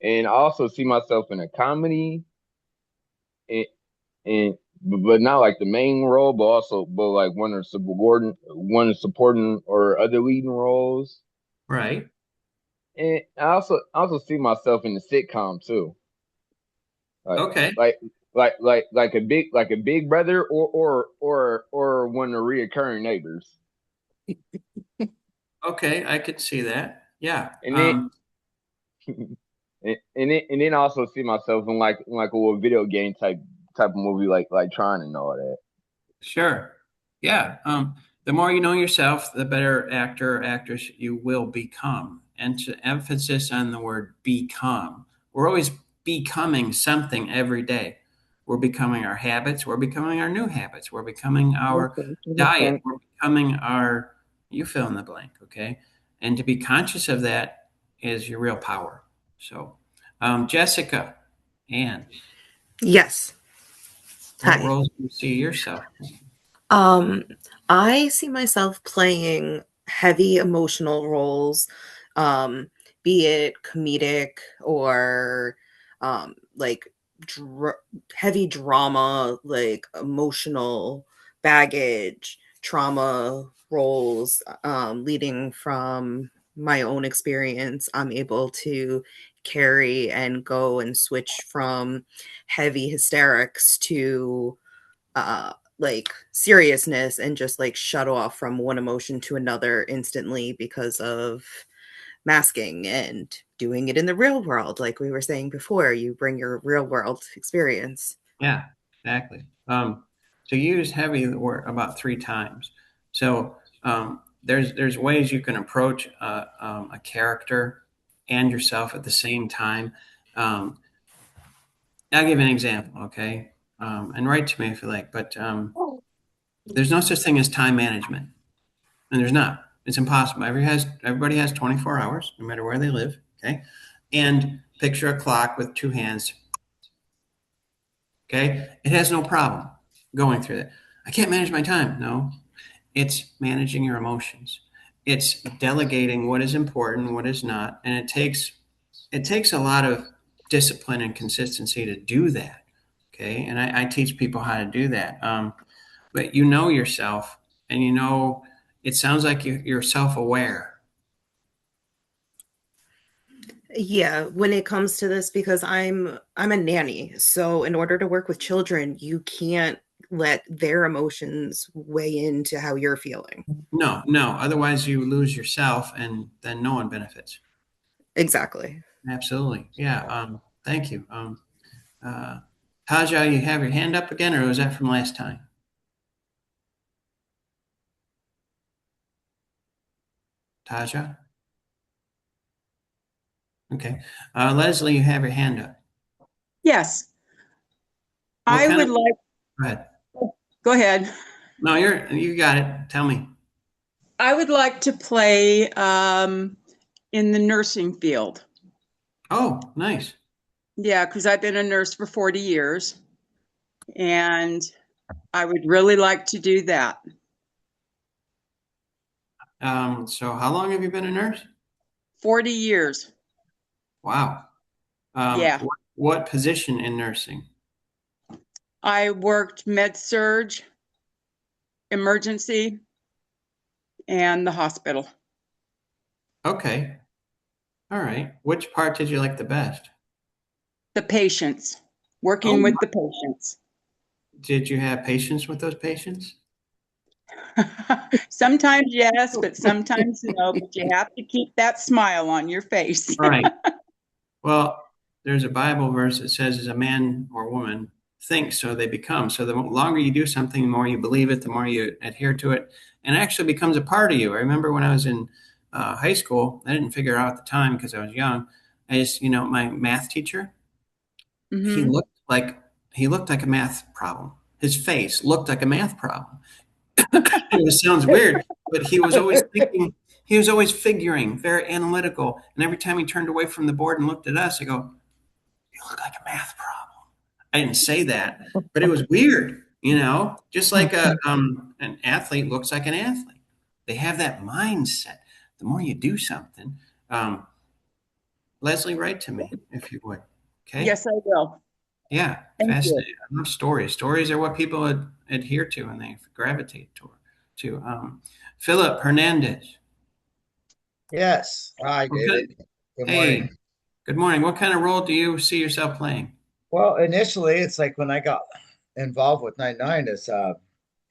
S2: And I also see myself in a comedy, and, and but not like the main role, but like one of supporting or other leading roles.
S1: Right.
S2: And I also see myself in the sitcom too, like
S1: Okay.
S2: like like a big brother or one of the reoccurring neighbors.
S1: Okay. I could see that. Yeah.
S2: And then and then also see myself in like a little video game type of movie like Tron and all that.
S1: Sure. Yeah. The more you know yourself, the better actor or actress you will become. And to emphasis on the word become, we're always becoming something every day. We're becoming our habits. We're becoming our new habits. We're becoming our diet. We're becoming our, you fill in the blank. Okay. And to be conscious of that is your real power. So, Jessica, Ann,
S14: Yes.
S1: what
S14: Hi.
S1: roles do you see yourself?
S14: Um, I see myself playing heavy emotional roles, be it comedic or like heavy drama, like emotional baggage, trauma roles, leading from my own experience. I'm able to carry and go and switch from heavy hysterics to like seriousness and just like shut off from one emotion to another instantly because of masking and doing it in the real world. Like we were saying before, you bring your real world experience.
S1: Yeah, exactly. So you use heavy word about 3 times. So there's ways you can approach a character and yourself at the same time. Um, I'll give you an example, okay? And write to me if you like. But there's no such thing as time management, and there's not. It's impossible. Everybody has 24 hours, no matter where they live. Okay. And picture a clock with two hands. Okay. It has no problem going through that. I can't manage my time. No, it's managing your emotions. It's delegating what is important, what is not. And it takes a lot of discipline and consistency to do that. Okay. And I teach people how to do that. But you know yourself, and you know, it sounds like you're self-aware.
S14: Yeah, when it comes to this, because I'm a nanny, so in order to work with children, you can't let their emotions weigh into how you're feeling.
S1: No, otherwise you lose yourself, and then no one benefits.
S14: Exactly.
S1: Absolutely. Yeah. Thank you. Taja, you have your hand up again, or was that from last time? Taja? Okay. Leslie, you have your hand up.
S15: Yes.
S1: What
S15: I
S1: kind
S15: would
S1: of-
S15: like,
S1: Go ahead.
S15: go ahead.
S1: No, you got it. Tell me.
S15: I would like to play in the nursing field.
S1: Oh, nice.
S15: Yeah, because I've been a nurse for 40 years, and I would really like to do that.
S1: So how long have you been a nurse?
S15: 40 years.
S1: Wow.
S15: Yeah.
S1: What position in nursing?
S15: I worked med surg, emergency, and the hospital.
S1: Okay. All right. Which part did you like the best?
S15: The patients, working with the patients.
S1: Did you have patience with those patients?
S15: Sometimes yes, but sometimes no, but you have to keep that smile on your face.
S1: All right. Well, there's a Bible verse that says, as a man or woman thinks, so they become. So the longer you do something, the more you believe it, the more you adhere to it, and it actually becomes a part of you. I remember when I was in high school, I didn't figure out at the time because I was young. My math teacher, he
S15: Mhm.
S1: looked like a math problem. His face looked like a math problem. It sounds weird, but he was always thinking, he was always figuring, very analytical. And every time he turned away from the board and looked at us, I go, "You look like a math problem." I didn't say that, but it was weird, just like an athlete looks like an athlete. They have that mindset. The more you do something, Leslie, write to me if you would. Okay.
S15: Yes, I will.
S1: Yeah,
S15: Thank you.
S1: fascinating. I love stories. Stories are what people adhere to and they gravitate toward. Philip Hernandez.
S16: Yes. Hi, David. Good morning.
S1: Hey, good morning. What kind of role do you see yourself playing?
S16: Well, initially, it's like when I got involved with 99, it's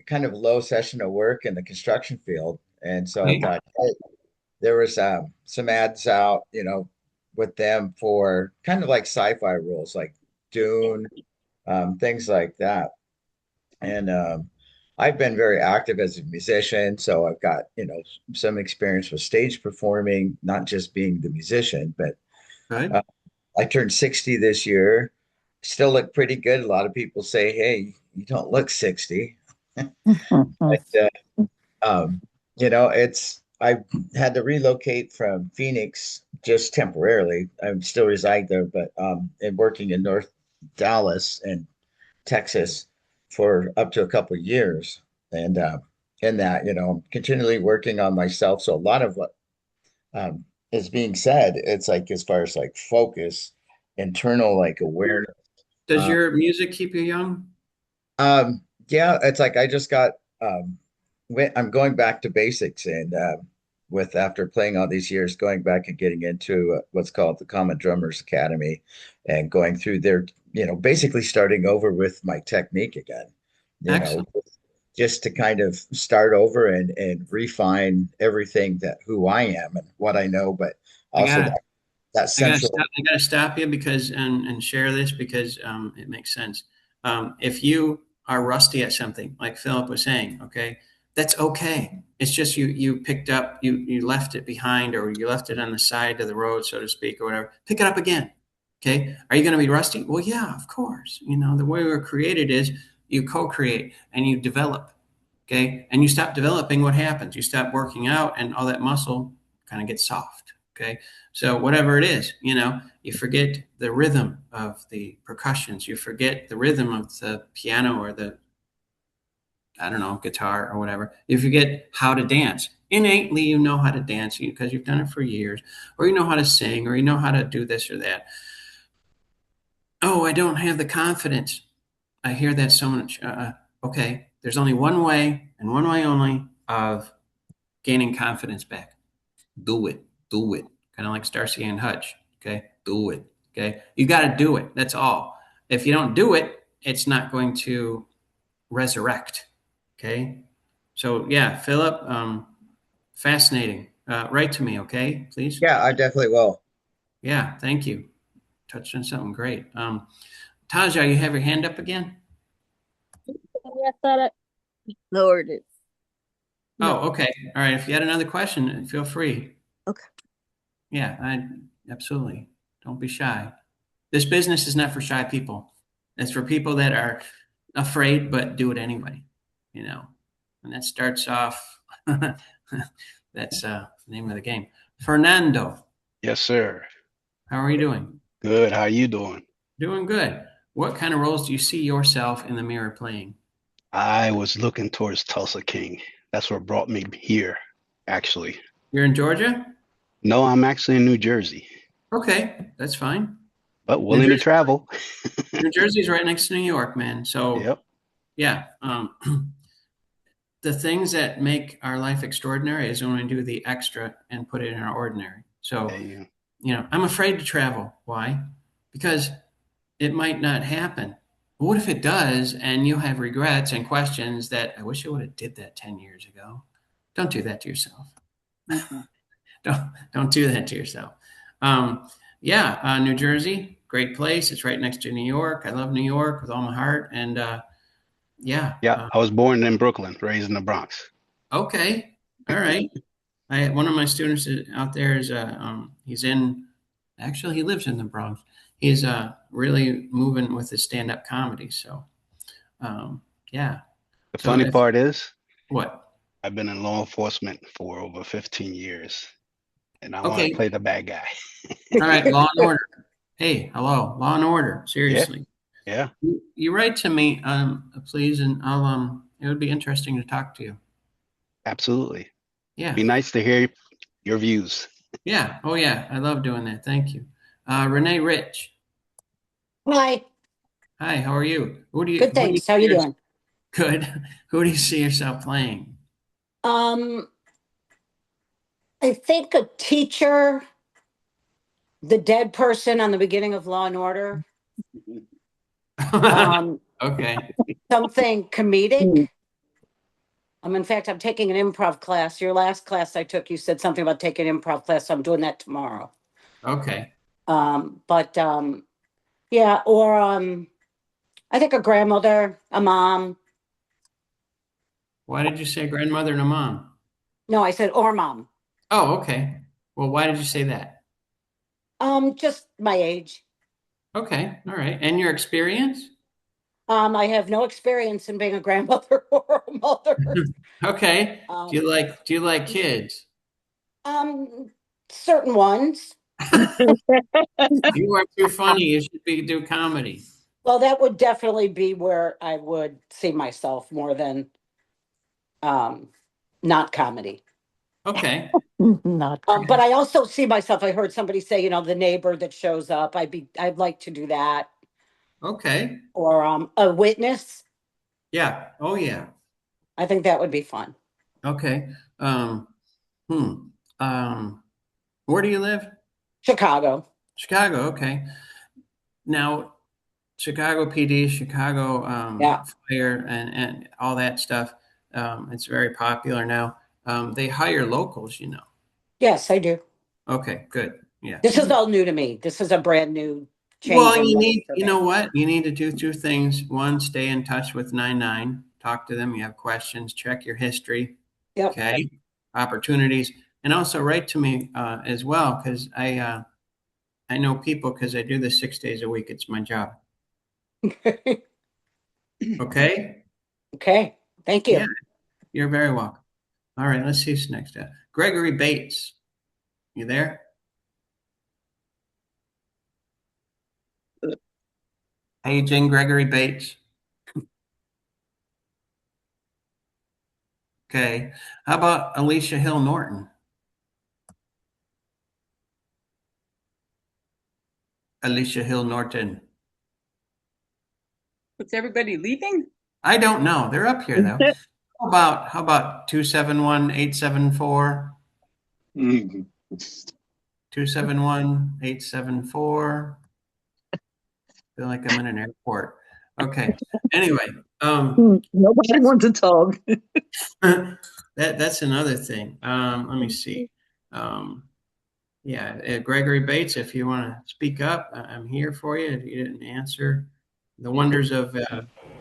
S16: kind of low session of work in the construction field. And so I thought, hey, there was some ads out, with them for kind of like sci-fi roles, like Dune, things like that. And I've been very active as a musician, so I've got, some experience with stage performing, not just being the musician, but
S1: Right.
S16: I turned 60 this year. Still look pretty good. A lot of people say, hey, you don't look 60. But, um, I had to relocate from Phoenix just temporarily. I'm still reside there, but and working in North Dallas and Texas for up to a couple of years. And in that, I'm continually working on myself. So a lot of what is being said, it's like as far as like focus, internal like awareness.
S1: Does your music keep you young?
S16: Yeah, it's like I just got I'm going back to basics and with after playing all these years, going back and getting into what's called the Common Drummers Academy and going through their, basically starting over with my technique again,
S1: Excellent.
S16: Just to kind of start over and refine everything that who I am and what I know, but also that central.
S1: I gotta stop you because and share this because it makes sense. If you are rusty at something, like Philip was saying, okay, that's okay. It's just you picked up, you left it behind, or you left it on the side of the road, so to speak, or whatever. Pick it up again. Okay. Are you going to be rusty? Well, yeah, of course. The way we're created is you co-create and you develop. okay, and you stop developing, what happens? You stop working out and all that muscle kind of gets soft, okay? So whatever it is, you forget the rhythm of the percussions, you forget the rhythm of the piano or the, I don't know, guitar or whatever. You forget how to dance. Innately, you know how to dance because you've done it for years, or you know how to sing, or you know how to do this or that. Oh, I don't have the confidence. I hear that so much. Okay, there's only one way and one way only of gaining confidence back. Do it. Do it. Kind of like Starsky and Hutch. Okay, do it. Okay, you got to do it. That's all. If you don't do it, it's not going to resurrect. Okay, so yeah, Philip, fascinating. Write to me, okay, please.
S16: Yeah, I definitely will.
S1: Yeah, thank you. Touched on something great. Taja, you have your hand up again?
S6: I thought I lowered it. No.
S1: Oh, okay. All right. If you had another question, feel free.
S6: Okay.
S1: Yeah, absolutely. Don't be shy. This business is not for shy people. It's for people that are afraid but do it anyway. And that starts off. That's the name of the game. Fernando,
S17: Yes, sir.
S1: how are you doing?
S17: Good. How you doing?
S1: Doing good. What kind of roles do you see yourself in the mirror playing?
S17: I was looking towards Tulsa King. That's what brought me here, actually.
S1: You're in Georgia?
S17: No, I'm actually in New Jersey,
S1: Okay, that's fine.
S17: but willing to travel.
S1: New Jersey's right next to New York, man. So,
S17: Yep.
S1: yeah. The things that make our life extraordinary is when we do the extra and put it in our ordinary. So, I'm afraid to travel. Why? Because it might not happen. But what if it does and you have regrets and questions that I wish I would have did that 10 years ago? Don't do that to yourself. Don't do that to yourself. New Jersey, great place. It's right next to New York. I love New York with all my heart. And
S17: Yeah, I was born in Brooklyn, raised in the Bronx.
S1: Okay, all right. One of my students out there is he lives in the Bronx. He's really moving with his stand-up comedy. So, yeah.
S17: The funny part is,
S1: what?
S17: I've been in law enforcement for over 15 years, and I want
S1: Okay.
S17: to play the bad guy.
S1: All right, Law and Order. Hey, hello, Law and Order. Seriously.
S17: Yeah.
S1: You write to me, please, and I'll. It would be interesting to talk to you.
S17: Absolutely.
S1: Yeah.
S17: Be nice to hear your views.
S1: Yeah. Oh, yeah. I love doing that. Thank you. Renee Rich.
S18: Hi.
S1: Hi. How are you?
S18: Good, thanks. How you doing?
S1: Good. Who do you see yourself playing?
S18: I think a teacher, the dead person on the beginning of Law and Order.
S1: Okay.
S18: Something comedic. In fact, I'm taking an improv class. Your last class I took, you said something about taking an improv class. So I'm doing that tomorrow.
S1: Okay.
S18: Yeah, or I think a grandmother, a mom.
S1: Why did you say grandmother and a mom?
S18: No, I said or mom.
S1: Oh, okay. Well, why did you say that?
S18: Just my age.
S1: Okay. All right. And your experience?
S18: I have no experience in being a grandmother or a mother.
S1: Okay. Do you like kids?
S18: Certain ones.
S1: You are too funny. You should do comedy.
S18: Well, that would definitely be where I would see myself more than not comedy.
S1: Okay.
S18: Not but I also see myself, I heard somebody say, the neighbor that shows up. I'd like to do that.
S1: Okay.
S18: Or a witness.
S1: Yeah. Oh, yeah.
S18: I think that would be fun.
S1: Okay. Where do you live?
S18: Chicago.
S1: Chicago. Okay. Now, Chicago PD, Chicago Fire, and all that stuff. It's very popular now. They hire locals,
S18: Yes, I do.
S1: Okay, good. Yeah.
S18: This is all new to me. This is a brand new change.
S1: Well, you know what? You need to do two things. One, stay in touch with 99. Talk to them. You have questions. Check your history.
S18: Yep.
S1: Okay. Opportunities, and also write to me as well, because I know people because I do this 6 days a week. It's my job. Okay.
S18: Okay. Thank you.
S1: Yeah. You're very welcome. All right, let's see who's next. Gregory Bates. You there? Aging Gregory Bates. Okay. How about Alicia Hill Norton? Alicia Hill Norton.
S15: Was everybody leaving?
S1: I don't know. They're up here though. How about 271-874? 271-874. Feel like I'm in an airport. Okay. Anyway,
S11: Nobody wants to talk.
S1: that's another thing. Let me see. Yeah, Gregory Bates, if you want to speak up, I'm here for you. If you didn't answer, the wonders of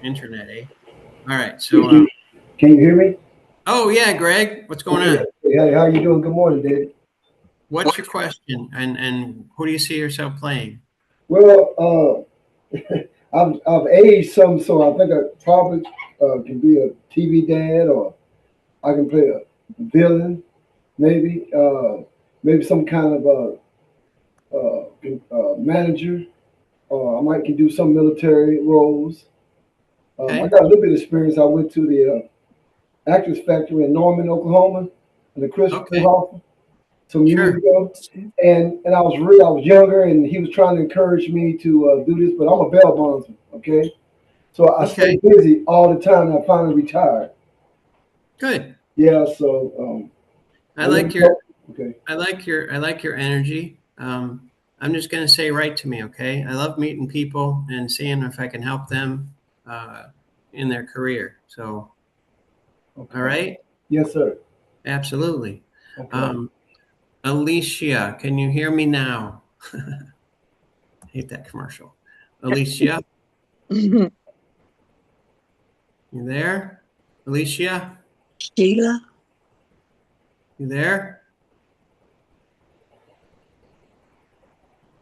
S1: internet, eh? All right. So,
S19: can you hear me?
S1: Oh yeah, Greg, what's going on?
S19: Hey, how you doing? Good morning, David.
S1: What's your question, and who do you see yourself playing?
S19: Well, I've aged some, so I think I probably can be a TV dad, or I can play a villain, maybe, maybe some kind of manager, or I might can do some military roles. I got a little bit of experience. I went to the Actors Factory in Norman, Oklahoma, and the Chris Hoffa some years ago, and I was younger, and he was trying to encourage me to do this, but I'm a bail bondsman, okay? So I stay busy all the time, and I finally retired.
S1: Good.
S19: Yeah, so
S1: I like your energy. I'm just going to say right to me, okay? I love meeting people and seeing if I can help them in their career. So, all right?
S19: Yes, sir.
S1: Absolutely.
S19: Okay.
S1: Alicia, can you hear me now? I hate that commercial. Alicia? You there? Alicia?
S11: Sheila?
S1: You there?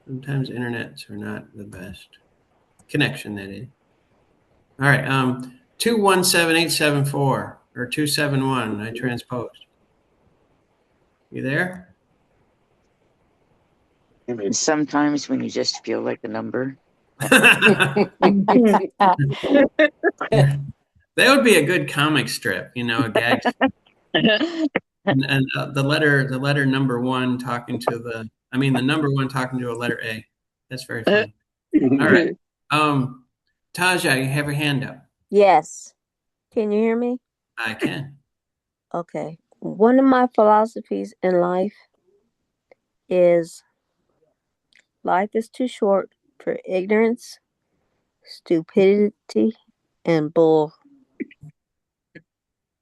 S1: Sometimes internets are not the best. Connection, that is. All right. 217-874 or 271. I transposed. You there?
S5: Sometimes when you just feel like a number.
S1: That would be a good comic strip, a gag. and the letter number one talking to the number one talking to a letter A. That's very funny. All right. Taja, you have your hand up.
S6: Yes. Can you hear me?
S1: I can.
S6: Okay. One of my philosophies in life is life is too short for ignorance, stupidity, and bull.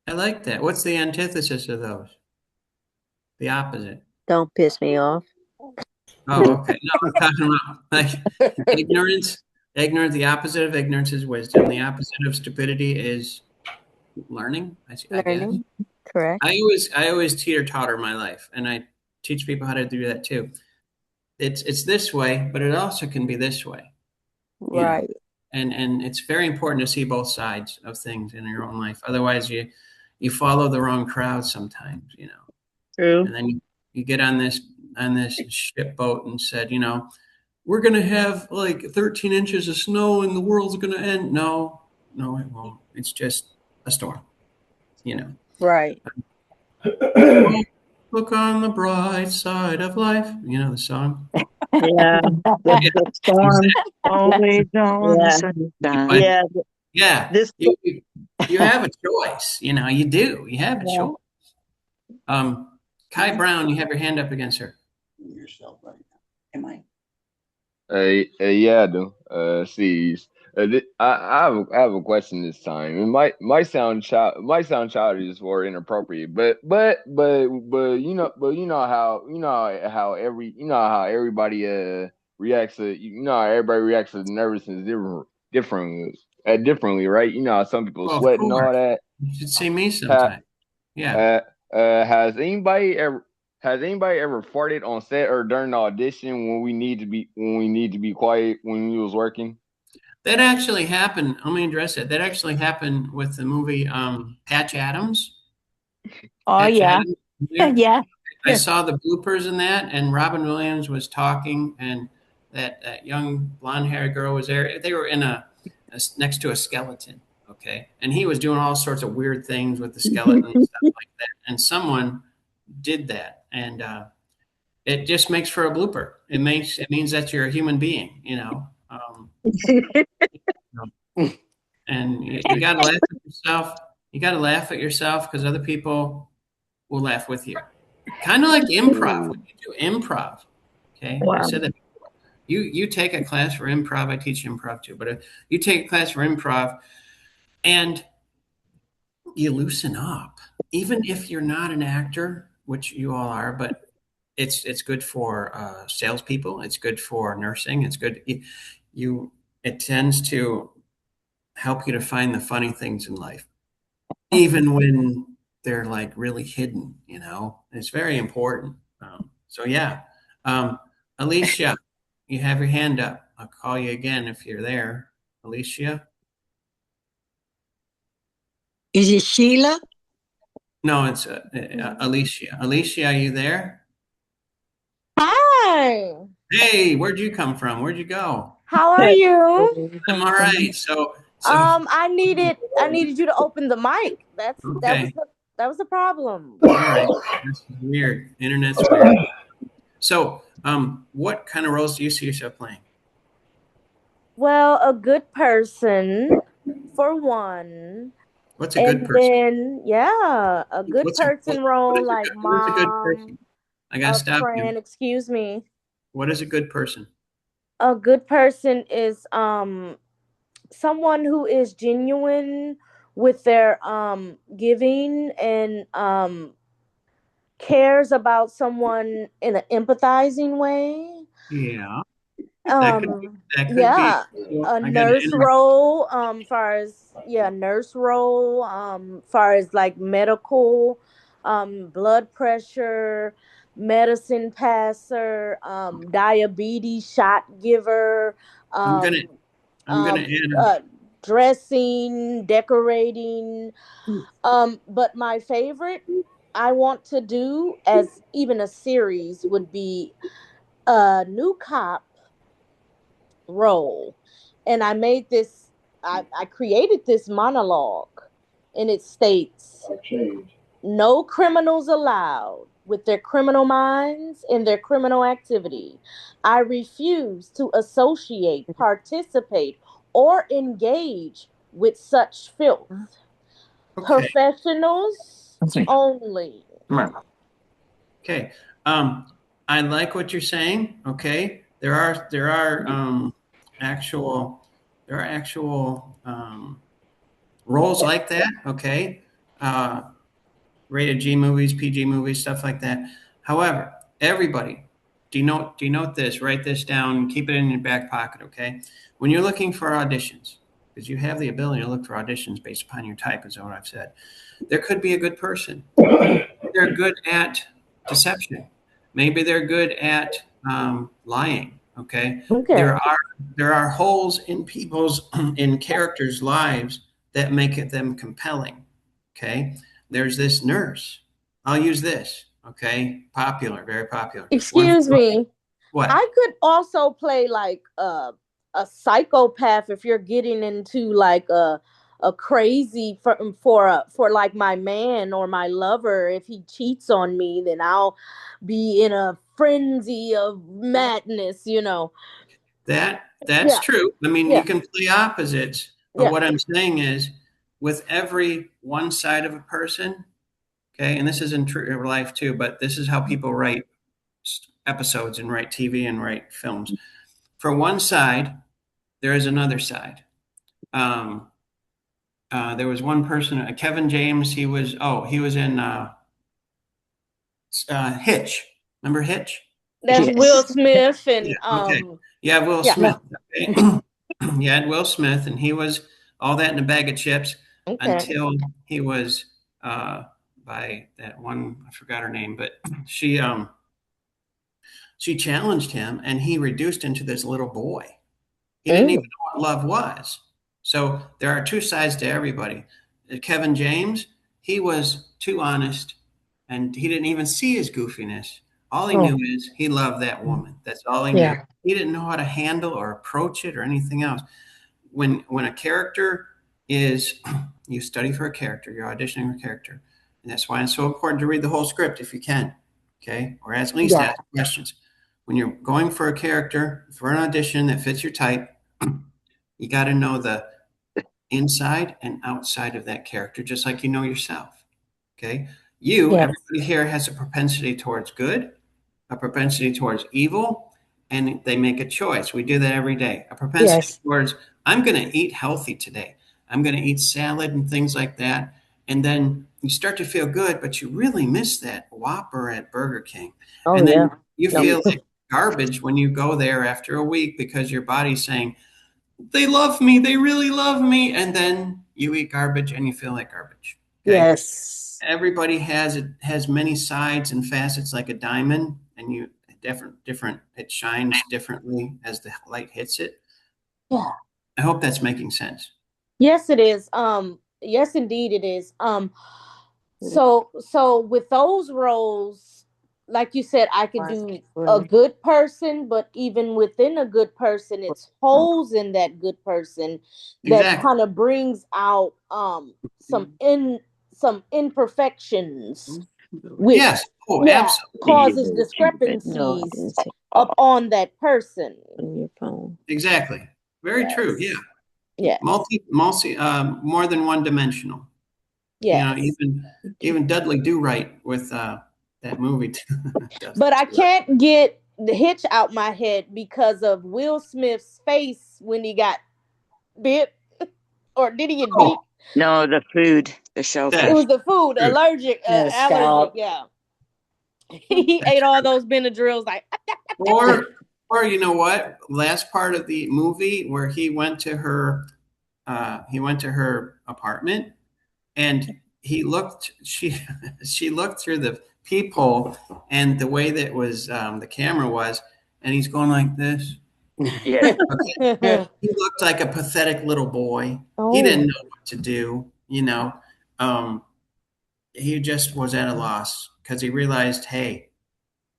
S1: I like that. What's the antithesis of those? The opposite.
S6: Don't piss me off.
S1: Oh, okay. No, I'm talking about like ignorance. Ignorance. The opposite of ignorance is wisdom. The opposite of stupidity is learning. I guess.
S6: Correct.
S1: I always teeter-totter my life, and I teach people how to do that too. It's this way, but it also can be this way.
S6: Right.
S1: And it's very important to see both sides of things in your own life. Otherwise, you follow the wrong crowd sometimes.
S11: True.
S1: And then you get on this ship boat and said, we're going to have like 13 inches of snow and the world's going to end. No, it won't. It's just a storm,
S6: Right.
S1: Look on the bright side of life. You know the song?
S11: Yeah. The storm.
S5: Always on the sunshine.
S1: Yeah. You have a choice. You do. You have a choice. Kai Brown, you have your hand up against her.
S11: Yourself right now. Am I?
S2: Yeah, I do. See, I have a question this time. It might sound childish or inappropriate, but how everybody reacts to how everybody reacts to nervousness differently, right? How some people sweat and all that.
S1: You should see me sometime.
S2: Yeah. Has anybody ever farted on set or during the audition when we need to be quiet when we was working?
S1: That actually happened. Let me address it. That actually happened with the movie Patch Adams.
S5: Oh
S1: Patch
S5: yeah.
S1: Adams.
S5: Yeah.
S1: I saw the bloopers in that, and Robin Williams was talking, and that young blonde-haired girl was there. They were in a next to a skeleton, okay, and he was doing all sorts of weird things with the skeleton and stuff like that. And someone did that, and it just makes for a blooper. It means that you're a human being, you know. And you got to laugh at yourself. You got to laugh at yourself because other people will laugh with you. Kind of like improv. When you do improv, okay. I
S5: Wow.
S1: said that before. You take a class for improv. I teach improv too, but if you take a class for improv and you loosen up, even if you're not an actor, which you all are, but it's good for salespeople. It's good for nursing. It's good. It tends to help you to find the funny things in life, even when they're like really hidden. You know, it's very important. So yeah, Alicia, you have your hand up. I'll call you again if you're there, Alicia.
S20: Is it Sheila?
S1: No, it's Alicia. Alicia, are you there?
S21: Hi.
S1: Hey, where'd you come from? Where'd you go?
S21: How are you?
S1: I'm all right. So
S21: I needed you to open the mic.
S1: okay.
S21: That was the problem.
S1: All right. That's weird. Internet's weird. So, what kind of roles do you see yourself playing?
S21: Well, a good person for one.
S1: What's a good person?
S21: Then yeah, a good person role like
S1: What's a good
S21: mom,
S1: person? I gotta
S21: a
S1: stop
S21: friend,
S1: you.
S21: excuse me.
S1: What is a good person?
S21: A good person is someone who is genuine with their giving and cares about someone in an empathizing way.
S1: Yeah. That could be.
S21: Yeah,
S1: So
S21: a
S1: I got
S21: nurse role far as nurse role far as like medical, blood pressure, medicine passer, diabetes shot giver,
S1: I'm gonna
S21: um
S1: add.
S21: dressing, decorating. But my favorite I want to do as even a series would be a new cop role. And I created this monologue, and it states, no criminals allowed with their criminal minds and their criminal activity. I refuse to associate, participate, or engage with such filth. Professionals only.
S1: Okay. I like what you're saying. Okay. There are actual roles like that. Okay. Rated G movies, PG movies, stuff like that. However, everybody, denote this, write this down, keep it in your back pocket. Okay. When you're looking for auditions, because you have the ability to look for auditions based upon your type, is what I've said. There could be a good person. They're good at deception. Maybe they're good at lying. Okay. There are holes in people's in characters' lives that make them compelling. Okay. There's this nurse. I'll use this. Okay. Popular, very popular.
S21: Excuse me.
S1: What?
S21: I could also play like a psychopath if you're getting into like a crazy for like my man or my lover. If he cheats on me, then I'll be in a frenzy of madness, you know.
S1: That's true. I mean, you can play opposites, but
S21: Yeah.
S1: what I'm saying is with every one side of a person, okay, and this is in true life too, but this is how people write episodes and write TV and write films. For one side, there is another side. There was one person, Kevin James. He was in Hitch. Remember Hitch?
S21: That's Will Smith and
S1: Will Smith. Okay. You had Will Smith, and he was all that in a bag of chips until he was by that one, I forgot her name, but she challenged him, and he reduced into this little boy. He didn't even know what love was. So there are two sides to everybody. Kevin James, he was too honest, and he didn't even see his goofiness. All he knew is he loved that woman. That's all he knew. He didn't know how to handle or approach it or anything else. When a character is, you study for a character, you're auditioning for a character, and that's why it's so important to read the whole script if you can, okay, or at least ask questions. When you're going for a character for an audition that fits your type, you got to know the inside and outside of that character, just like you know yourself. Okay. Everybody here has a propensity towards good, a propensity towards evil, and they make a choice. We do that every day. A propensity towards, I'm going to eat healthy today. I'm going to eat salad and things like that. And then you start to feel good, but you really miss that Whopper at Burger King. And then you feel like garbage when you go there after a week because your body's saying, they love me, they really love me. And then you eat garbage and you feel like garbage. Okay?
S21: Yes.
S1: Everybody has many sides and facets like a diamond, and you different it shines differently as the light hits it.
S21: Yeah.
S1: I hope that's making sense.
S21: Yes, it is. Yes, indeed it is. So with those roles, like you said, I could do a good person, but even within a good person, it's holes in that good person that kind of brings out some imperfections, which causes discrepancies up on that person.
S1: Exactly. Very true. Yeah.
S21: Yeah.
S1: More than one dimensional.
S21: Yeah.
S1: You know, even Dudley Do Right with that movie.
S21: But I can't get the Hitch out my head because of Will Smith's face when he got bit. Or did he get beat?
S5: No, the food, the shellfish.
S21: It was the food, allergic. Yeah. He ate all those Benadryls like.
S1: Or you know what? Last part of the movie where he went to her apartment, and she looked through the peephole, and the way that was the camera was, and he's going like this.
S5: Yeah.
S1: Okay. He looked like a pathetic little boy. He didn't know what to do, he just was at a loss because he realized, hey,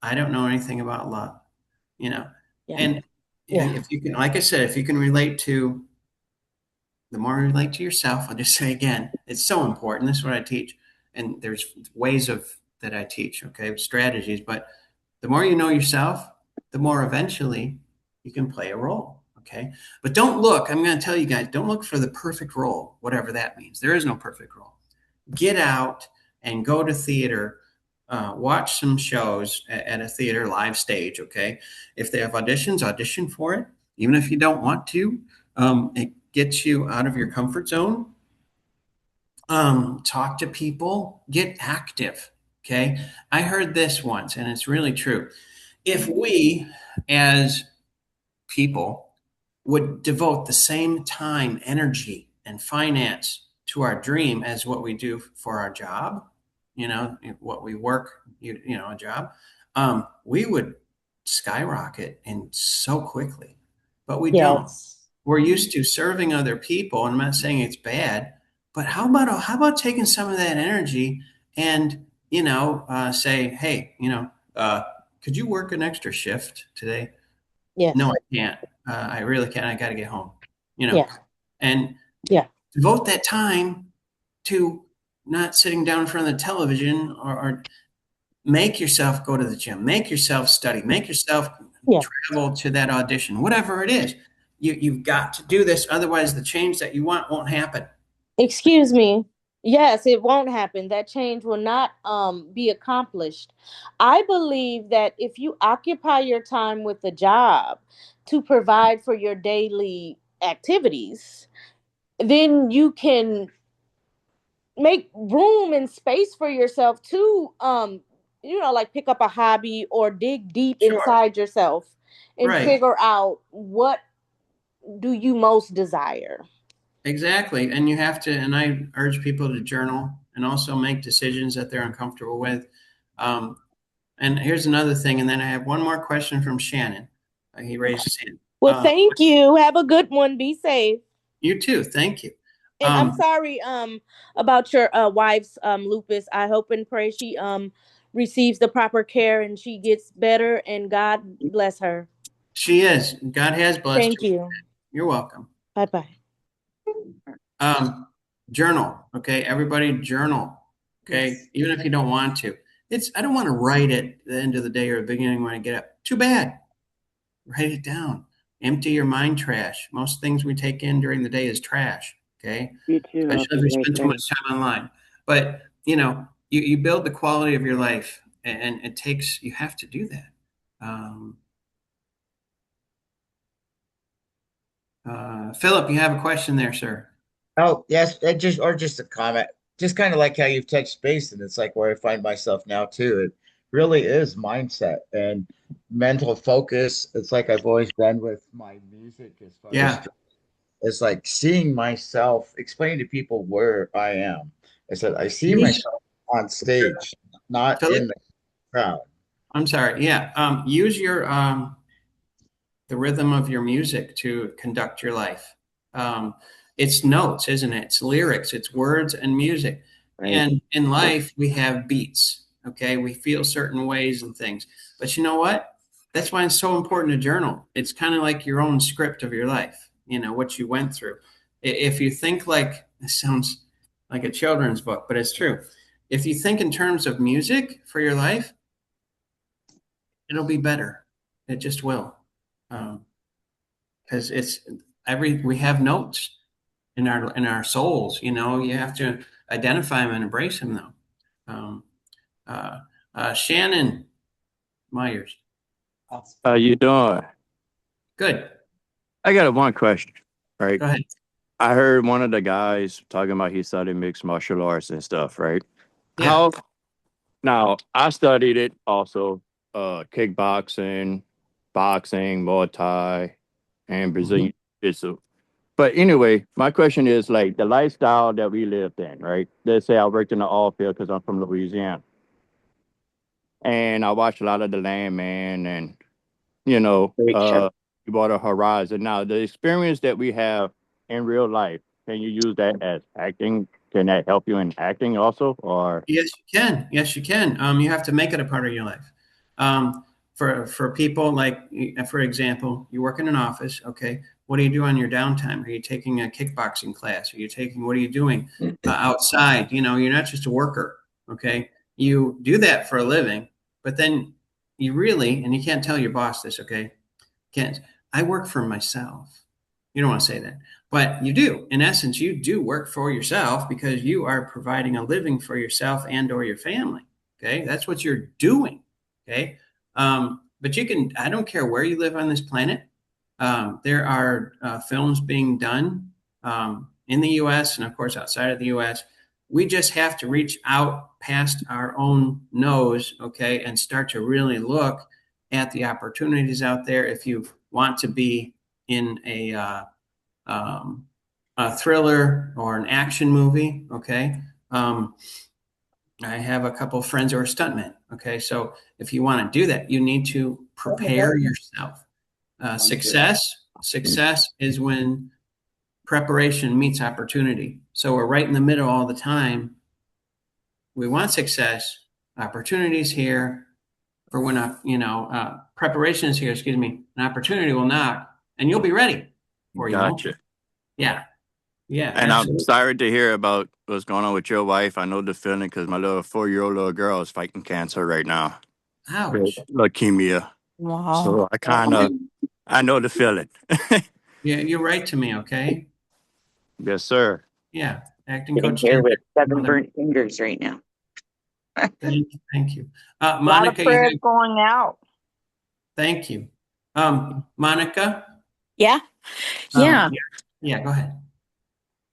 S1: I don't know anything about love, and if you can, like I said, if you can relate to, the more you relate to yourself, I'll just say again, it's so important. This is what I teach. And there's ways that I teach, okay, strategies, but the more you know yourself, the more eventually you can play a role. Okay. But I'm going to tell you guys, don't look for the perfect role, whatever that means. There is no perfect role. Get out and go to theater, watch some shows at a theater live stage. Okay. If they have auditions, audition for it. Even if you don't want to, it gets you out of your comfort zone. Talk to people, get active. Okay. I heard this once and it's really true. If we as people would devote the same time, energy, and finance to our dream as what we do for our job, what we work, a job, we would skyrocket and so quickly, but we don't. We're used to serving other people, and I'm not saying it's bad, but how about taking some of that energy and say, hey, could you work an extra shift today?
S21: Yes.
S1: No, I can't. I really can't. I got to get home. And devote that time to not sitting down in front of the television, or make yourself go to the gym, make yourself study, make yourself travel to that audition, whatever it is. You've got to do this. Otherwise, the change that you want won't happen.
S21: Excuse me. Yes, it won't happen. That change will not be accomplished. I believe that if you occupy your time with a job to provide for your daily activities, then you can make room and space for yourself to like pick up a hobby or dig deep inside yourself and figure out what do you most desire.
S1: Exactly. And you have to, and I urge people to journal and also make decisions that they're uncomfortable with. And here's another thing. And then I have one more question from Shannon. He raised his hand.
S21: Well, thank you. Have a good one. Be safe.
S1: You too. Thank you.
S21: And I'm sorry about your wife's lupus. I hope and pray she receives the proper care and she gets better, and God bless her.
S1: She is. God has blessed
S21: Thank
S1: her.
S21: you.
S1: You're welcome.
S21: Bye-bye.
S1: Journal. Okay. Everybody journal. Okay.
S21: Yes.
S1: Even if you don't want to. I don't want to write it at the end of the day or the beginning when I get up. Too bad. Write it down. Empty your mind trash. Most things we take in during the day is trash. Okay.
S5: You too.
S1: Especially if we spend too much time online. But you build the quality of your life, and you have to do that. Philip, you have a question there, sir.
S16: Oh, yes, just a comment. Just kind of like how you've touched base, and it's like where I find myself now too. It really is mindset and mental focus. It's like I've always been with my music as far as it's like seeing myself, explaining to people where I am. I said I see myself on stage, not
S1: Philip?
S16: in the crowd.
S1: I'm sorry. Yeah. Use the rhythm of your music to conduct your life. It's notes, isn't it? It's lyrics, it's words and music. Right. And in life, we have beats. Okay. We feel certain ways and things. But you know what? That's why it's so important to journal. It's kind of like your own script of your life, what you went through. If you think like, it sounds like a children's book, but it's true. If you think in terms of music for your life, it'll be better. It just will. Because we have notes in our souls. You have to identify them and embrace them, though. Shannon Myers.
S4: How you doing?
S1: Good.
S4: I got one question. Right.
S1: Go ahead.
S4: I heard one of the guys talking about he studied mixed martial arts and stuff. Right.
S1: Yeah.
S4: Now I studied it also. Kickboxing, boxing, Muay Thai, and Brazilian Jiu-Jitsu. But anyway, my question is like the lifestyle that we lived in, right? Let's say I worked in the oil field because I'm from Louisiana. And I watched a lot of the Landman and, Deepwater Horizon. Now, the experience that we have in real life, can you use that as acting? Can that help you in acting also? Or
S1: Yes, you can. Yes, you can. You have to make it a part of your life. For people like, for example, you work in an office. Okay, what do you do on your downtime? Are you taking a kickboxing class? What are you doing outside? You're not just a worker. Okay, you do that for a living, but then and you can't tell your boss this. Okay, I work for myself. You don't want to say that, but you do. In essence, you do work for yourself because you are providing a living for yourself and or your family. Okay, that's what you're doing. Okay, but I don't care where you live on this planet. There are films being done in the U.S. and of course outside of the U.S. We just have to reach out past our own nose, okay, and start to really look at the opportunities out there. If you want to be in a thriller or an action movie, okay. I have a couple of friends who are stuntmen. Okay, so if you want to do that, you need to prepare yourself. Success is when preparation meets opportunity. So we're right in the middle all the time. We want success, opportunities here. For when preparation is here, an opportunity will knock, and you'll be ready.
S4: Gotcha.
S1: Yeah. Yeah.
S4: And
S1: absolutely.
S4: I'm sorry to hear about what's going on with your wife. I know the feeling because my little 4-year-old little girl is fighting cancer right now.
S1: Ouch.
S4: Leukemia.
S13: Wow.
S4: So I know the feeling.
S1: Yeah, you write to me, okay?
S4: Yes, sir.
S1: Yeah. Acting
S5: Sitting
S1: coach.
S5: here with 7 burnt fingers right now.
S1: Thank you.
S11: A lot of
S1: Monica,
S11: prayers going out.
S1: Thank you. Monica?
S13: Yeah. Yeah.
S1: Yeah, go ahead.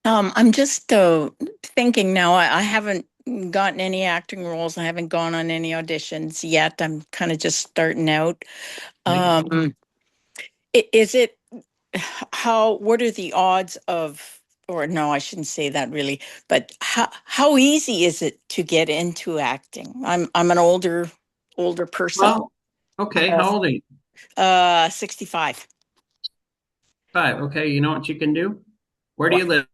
S13: I'm just thinking now, I haven't gotten any acting roles. I haven't gone on any auditions yet. I'm kind of just starting out. Is it, what are the odds of, or no, I shouldn't say that really, but how easy is it to get into acting? I'm an older person.
S1: Well, okay. How old are you?
S13: 65.
S1: 5. Okay, you know what you can do? Where do you live?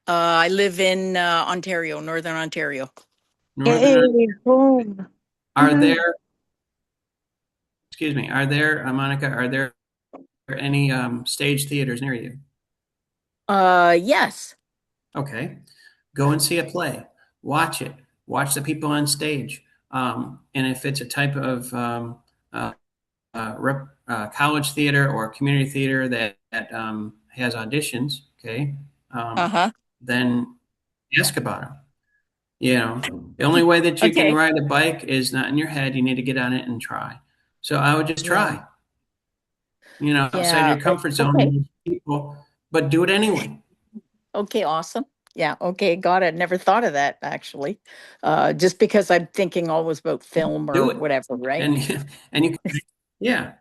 S13: I live in Ontario, Northern Ontario.
S1: Northern. Are there, excuse me, are there, Monica, are there any stage theaters near you?
S13: Yes.
S1: Okay. Go and see a play. Watch it. Watch the people on stage. And if it's a type of college theater or community theater that has auditions, okay, then ask about them. You know, the only way that you can ride a bike is not in your head. You need to get on it and try. So I would just try. You know, outside your comfort zone, people, but do it anyway.
S13: Okay, awesome. Yeah, okay, got it. Never thought of that actually. Just because I'm thinking always about film or whatever, right?
S1: And you can, yeah.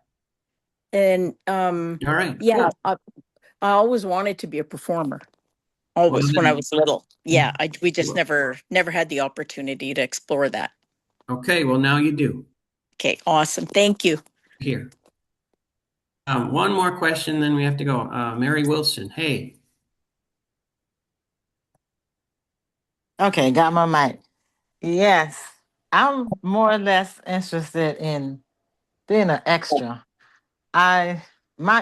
S13: And
S1: all right.
S13: Yeah, I always wanted to be a performer. Always when I was little. Yeah, we just never had the opportunity to explore that.
S1: Okay, well now you do.
S13: Okay, awesome. Thank you.
S1: Here. One more question, then we have to go. Mary Wilson, hey.
S8: Okay, got my mic. Yes, I'm more or less interested in being an extra. My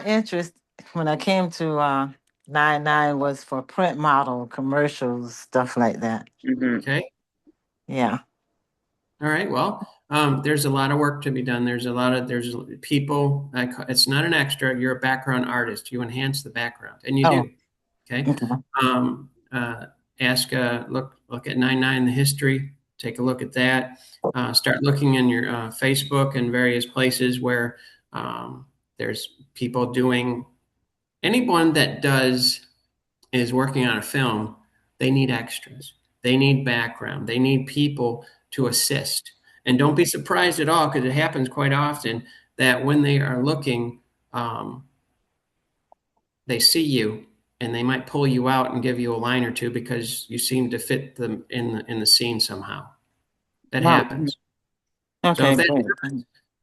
S8: interest when I came to 99 was for print model, commercials, stuff like that.
S1: Okay.
S8: Yeah.
S1: All right. Well, there's a lot of work to be done. There's people. It's not an extra. You're a background artist. You enhance the background, and you do. Okay. Look at 99, the history. Take a look at that. Start looking in your Facebook and various places where there's people doing. Anyone that is working on a film, they need extras. They need background. They need people to assist. And don't be surprised at all, because it happens quite often that when they are looking, they see you and they might pull you out and give you a line or two because you seem to fit them in the scene somehow. That happens.
S8: Okay,
S1: So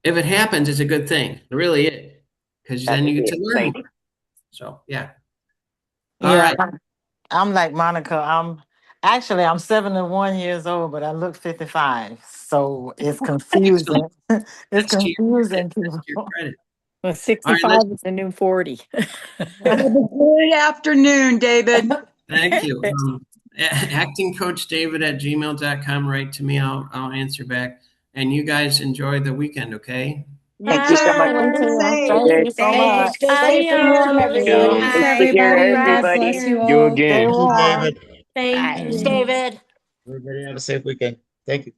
S1: if it happens, it's a good thing. It really is, because then you get to learn more. So yeah. All right.
S8: I'm like Monica. I'm 71 years old, but I look 55. So it's confusing. It's confusing.
S13: Well, 65 is the new 40.
S15: Good afternoon, David.
S1: Thank you. Acting Coach David at gmail.com. Write to me. I'll answer back. And you guys enjoy the weekend, okay?
S13: Thank you so much.
S8: Thank you so much.
S13: Stay warm, everybody.
S9: Nice to hear everybody. You again.
S16: David.
S18: Thanks, David.
S16: Everybody have a safe weekend. Thank you.